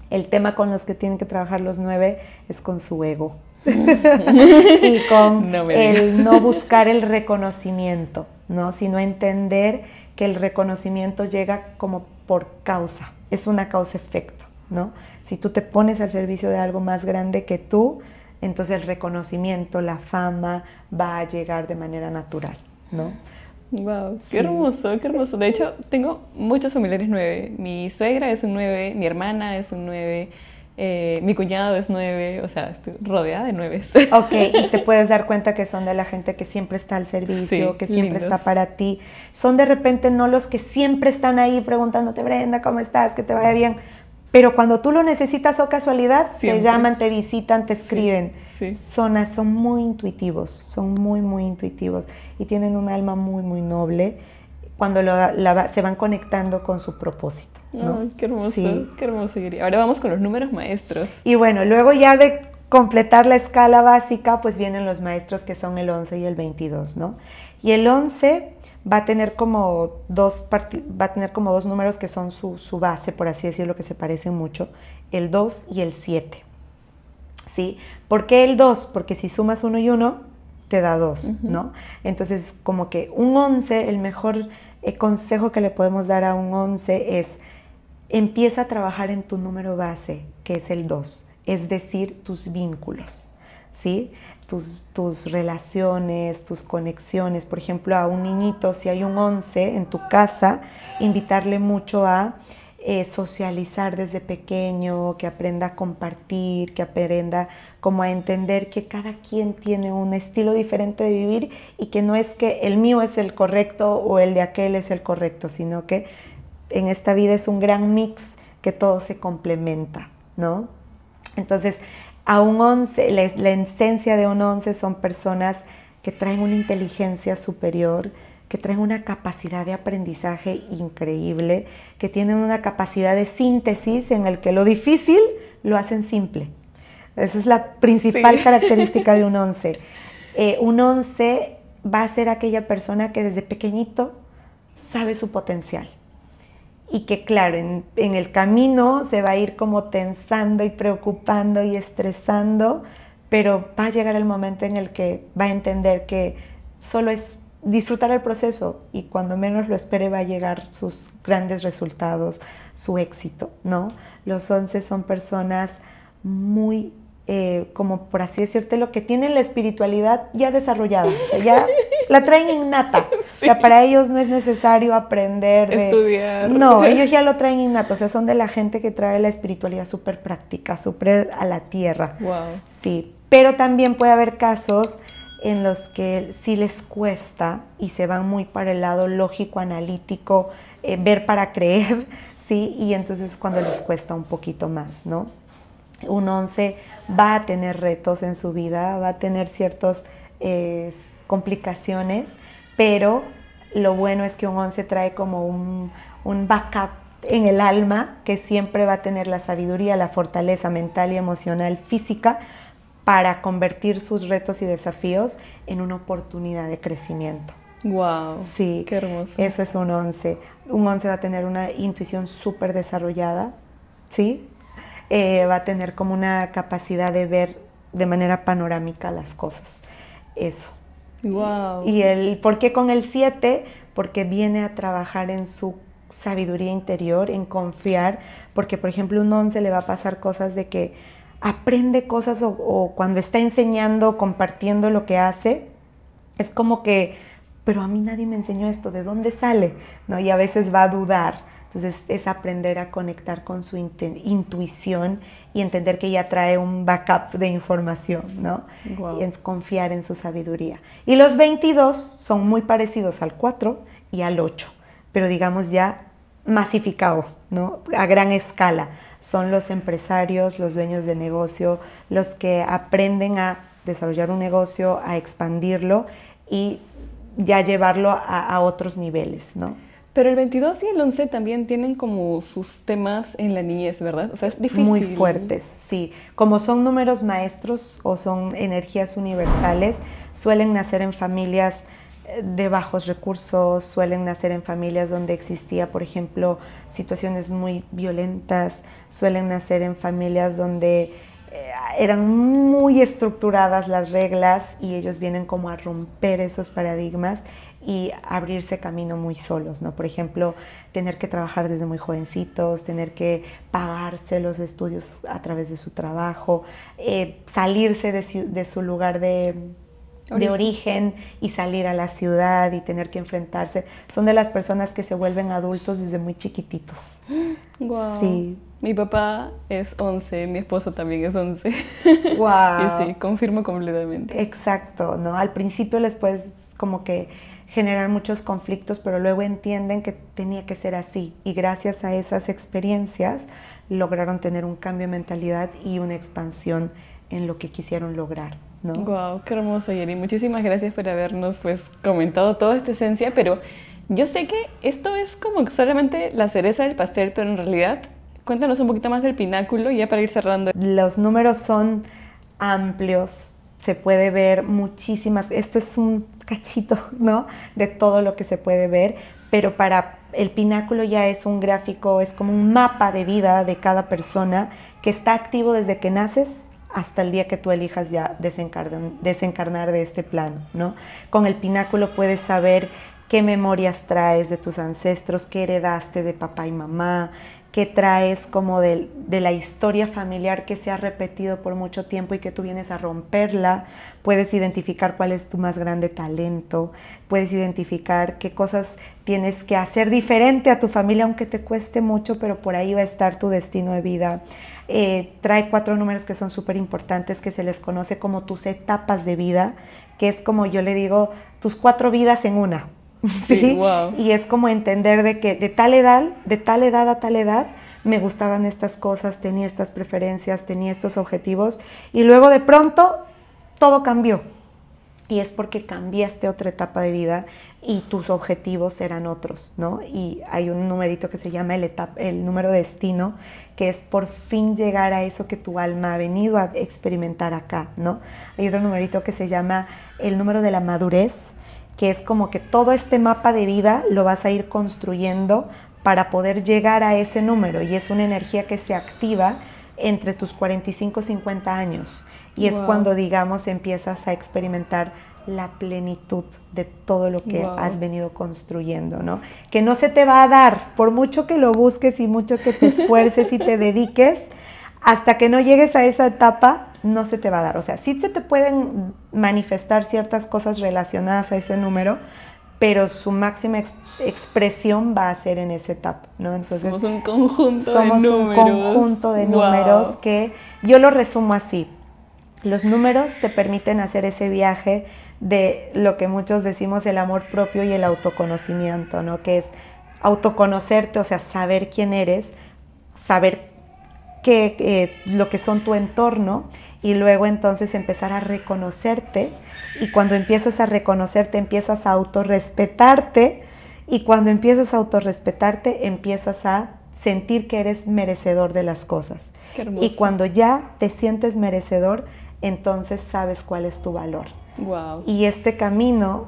Speaker 2: El tema con los que tienen que trabajar los 9 es con su ego y con el no buscar el reconocimiento, ¿no? Sino entender que el reconocimiento llega como por causa, es una causa-efecto, ¿no? Si tú te pones al servicio de algo más grande que tú, entonces el reconocimiento, la fama va a llegar de manera natural, ¿no?
Speaker 1: Wow, qué hermoso, qué hermoso. De hecho, tengo muchos familiares 9. Mi suegra es un 9, mi hermana es un 9, mi cuñado es 9, o sea, estoy rodeada de 9.
Speaker 2: Ok, y te puedes dar cuenta que son de la gente que siempre está al servicio,
Speaker 1: sí,
Speaker 2: que siempre
Speaker 1: lindos.
Speaker 2: está para ti. Son de repente no los que siempre están ahí preguntándote, Brenda, ¿cómo estás? Que te vaya bien. Pero cuando tú lo necesitas, o casualidad,
Speaker 1: siempre.
Speaker 2: Te llaman, te visitan, te escriben.
Speaker 1: Sí.
Speaker 2: Son muy intuitivos, son muy, muy intuitivos y tienen un alma muy, muy noble cuando se van conectando con su propósito, ¿no?
Speaker 1: Oh, qué hermoso,
Speaker 2: sí.
Speaker 1: Qué hermoso. Ahora vamos con los números maestros.
Speaker 2: Y bueno, luego ya de completar la escala básica, pues vienen los maestros que son el 11 y el 22, ¿no? Y el 11 va a tener como dos números que son su base, por así decirlo, que se parecen mucho, el 2 y el 7. ¿Sí? ¿Por qué el 2? Porque si sumas 1 y 1, te da 2, ¿no? Entonces, como que un 11, el mejor consejo que le podemos dar a un 11 es, empieza a trabajar en tu número base, que es el 2, es decir, tus vínculos, ¿sí? Tus relaciones, tus conexiones. Por ejemplo, a un niñito, si hay un 11 en tu casa, invitarle mucho a socializar desde pequeño, que aprenda a compartir, que aprenda como a entender que cada quien tiene un estilo diferente de vivir y que no es que el mío es el correcto o el de aquel es el correcto, sino que en esta vida es un gran mix que todo se complementa, ¿no? Entonces, a un 11, la esencia de un 11 son personas que traen una inteligencia superior, que traen una capacidad de aprendizaje increíble, que tienen una capacidad de síntesis en el que lo difícil lo hacen simple. Esa es la principal característica de un 11. Un 11 va a ser aquella persona que desde pequeñito sabe su potencial. Y que claro, en el camino se va a ir como tensando y preocupando y estresando, pero va a llegar el momento en el que va a entender que solo es disfrutar el proceso y cuando menos lo espere va a llegar sus grandes resultados, su éxito, ¿no? Los 11 son personas muy, como por así decirte, lo que tienen la espiritualidad ya desarrollada, o sea, ya la traen innata. Sí. O sea, para ellos no es necesario aprender,
Speaker 1: estudiar.
Speaker 2: No, ellos ya lo traen innato, o sea, son de la gente que trae la espiritualidad súper práctica, súper a la tierra.
Speaker 1: Wow.
Speaker 2: Sí, pero también puede haber casos en los que sí les cuesta y se van muy para el lado lógico, analítico, ver para creer, ¿sí? Y entonces cuando les cuesta un poquito más, ¿no? Un 11 va a tener retos en su vida, va a tener ciertas complicaciones, pero lo bueno es que un 11 trae como un backup en el alma que siempre va a tener la sabiduría, la fortaleza mental y emocional, física, para convertir sus retos y desafíos en una oportunidad de crecimiento,
Speaker 1: Wow,
Speaker 2: Sí,
Speaker 1: qué hermoso.
Speaker 2: eso es un 11. Un 11 va a tener una intuición súper desarrollada, ¿sí? Va a tener como una capacidad de ver de manera panorámica las cosas. Eso.
Speaker 1: Wow.
Speaker 2: Y el ¿por qué con el 7? Porque viene a trabajar en su sabiduría interior, en confiar, porque por ejemplo un 11 le va a pasar cosas de que aprende cosas o cuando está enseñando, compartiendo lo que hace, es como que, pero a mí nadie me enseñó esto, ¿de dónde sale? ¿No? Y a veces va a dudar. Entonces es aprender a conectar con su intuición y entender que ya trae un backup de información, ¿no?
Speaker 1: Wow.
Speaker 2: Y es confiar en su sabiduría. Y los 22 son muy parecidos al 4 y al 8, pero digamos ya masificado, ¿no? A gran escala. Son los empresarios, los dueños de negocio, los que aprenden a desarrollar un negocio, a expandirlo y ya llevarlo a otros niveles, ¿no?
Speaker 1: Pero el 22 y el 11 también tienen como sus temas en la niñez, ¿verdad? O sea, es difícil.
Speaker 2: Muy fuertes, sí. Como son números maestros o son energías universales, suelen nacer en familias de bajos recursos, suelen nacer en familias donde existía, por ejemplo, situaciones muy violentas, suelen nacer en familias donde eran muy estructuradas las reglas y ellos vienen como a romper esos paradigmas y abrirse camino muy solos, ¿no? Por ejemplo, tener que trabajar desde muy jovencitos, tener que pagarse los estudios a través de su trabajo, salirse de su lugar de origen y salir a la ciudad y tener que enfrentarse. Son de las personas que se vuelven adultos desde muy chiquititos.
Speaker 1: Wow.
Speaker 2: Sí.
Speaker 1: Mi papá es 11, mi esposo también es 11.
Speaker 2: Wow.
Speaker 1: Y sí, confirmo completamente.
Speaker 2: Exacto, ¿no? Al principio les puedes como que generar muchos conflictos, pero luego entienden que tenía que ser así. Y gracias a esas experiencias lograron tener un cambio de mentalidad y una expansión en lo que quisieron lograr, ¿no?
Speaker 1: Wow, qué hermoso, Yeri. Muchísimas gracias por habernos pues comentado toda esta esencia, pero yo sé que esto es como solamente la cereza del pastel, pero en realidad cuéntanos un poquito más del pináculo ya para ir cerrando.
Speaker 2: Los números son amplios, se puede ver muchísimas, esto es un cachito, ¿no? De todo lo que se puede ver, pero para el pináculo ya es un gráfico, es como un mapa de vida de cada persona que está activo desde que naces hasta el día que tú elijas ya desencarnar de este plano, ¿no? Con el pináculo puedes saber qué memorias traes de tus ancestros, qué heredaste de papá y mamá, qué traes como de la historia familiar que se ha repetido por mucho tiempo y que tú vienes a romperla. Puedes identificar cuál es tu más grande talento, puedes identificar qué cosas tienes que hacer diferente a tu familia, aunque te cueste mucho, pero por ahí va a estar tu destino de vida. Trae 4 números que son súper importantes, que se les conoce como tus etapas de vida, que es como yo le digo, tus 4 vidas en una. ¿Sí?
Speaker 1: Sí, wow.
Speaker 2: Y es como entender de que de tal edad a tal edad me gustaban estas cosas, tenía estas preferencias, tenía estos objetivos y luego de pronto todo cambió. Y es porque cambiaste otra etapa de vida y tus objetivos eran otros, ¿no? Y hay un numerito que se llama el número destino, que es por fin llegar a eso que tu alma ha venido a experimentar acá, ¿no? Hay otro numerito que se llama el número de la madurez, que es como que todo este mapa de vida lo vas a ir construyendo para poder llegar a ese número y es una energía que se activa entre tus 45 y 50 años y es cuando, digamos, empiezas a experimentar la plenitud de todo lo que has venido construyendo, ¿no? Que no se te va a dar, por mucho que lo busques y mucho que te esfuerces y te dediques, hasta que no llegues a esa etapa, no se te va a dar. O sea, sí se te pueden manifestar ciertas cosas relacionadas a ese número, pero su máxima expresión va a ser en esa etapa, ¿no? Entonces,
Speaker 1: somos un conjunto de números.
Speaker 2: Somos un conjunto de números que yo lo resumo así. Los números te permiten hacer ese viaje de lo que muchos decimos el amor propio y el autoconocimiento, ¿no? Que es autoconocerte, o sea, saber quién eres, saber lo que son tu entorno y luego entonces empezar a reconocerte y cuando empiezas a reconocerte empiezas a autorrespetarte y cuando empiezas a autorrespetarte empiezas a sentir que eres merecedor de las cosas.
Speaker 1: Qué hermoso.
Speaker 2: Y cuando ya te sientes merecedor entonces sabes cuál es tu valor.
Speaker 1: Wow.
Speaker 2: Y este camino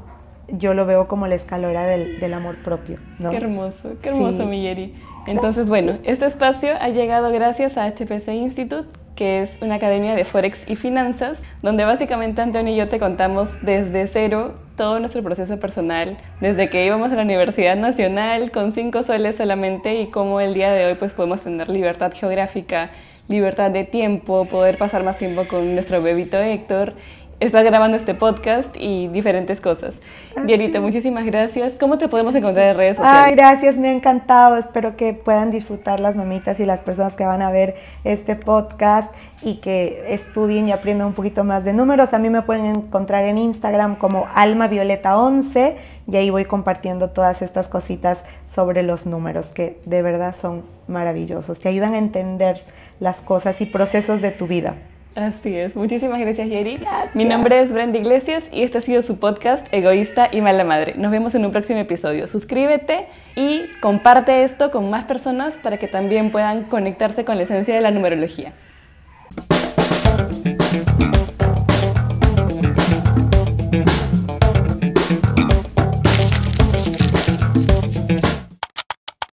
Speaker 2: yo lo veo como la escalera del amor propio, ¿no?
Speaker 1: Qué hermoso,
Speaker 2: Sí.
Speaker 1: mi Yeri. Entonces, bueno, este espacio ha llegado gracias a HPC Institute, que es una academia de Forex y finanzas, donde básicamente Antonio y yo te contamos desde cero todo nuestro proceso personal, desde que íbamos a la Universidad Nacional con 5 soles solamente y cómo el día de hoy pues podemos tener libertad geográfica, libertad de tiempo, poder pasar más tiempo con nuestro bebito Héctor, estar grabando este podcast y diferentes cosas. Yerita, muchísimas gracias. ¿Cómo te podemos encontrar en redes sociales?
Speaker 2: Ay, gracias, me ha encantado. Espero que puedan disfrutar las mamitas y las personas que van a ver este podcast y que estudien y aprendan un poquito más de números. A mí me pueden encontrar en Instagram como almavioleta11 y ahí voy compartiendo todas estas cositas sobre los números que de verdad son maravillosos. Te ayudan a entender las cosas y procesos de tu vida.
Speaker 1: Así es. Muchísimas gracias, Yeri. Mi nombre es Brenda Iglesias y este ha sido su podcast Egoísta y Mala Madre. Nos vemos en un próximo episodio. Suscríbete y comparte esto con más personas para que también puedan conectarse con la esencia de la numerología.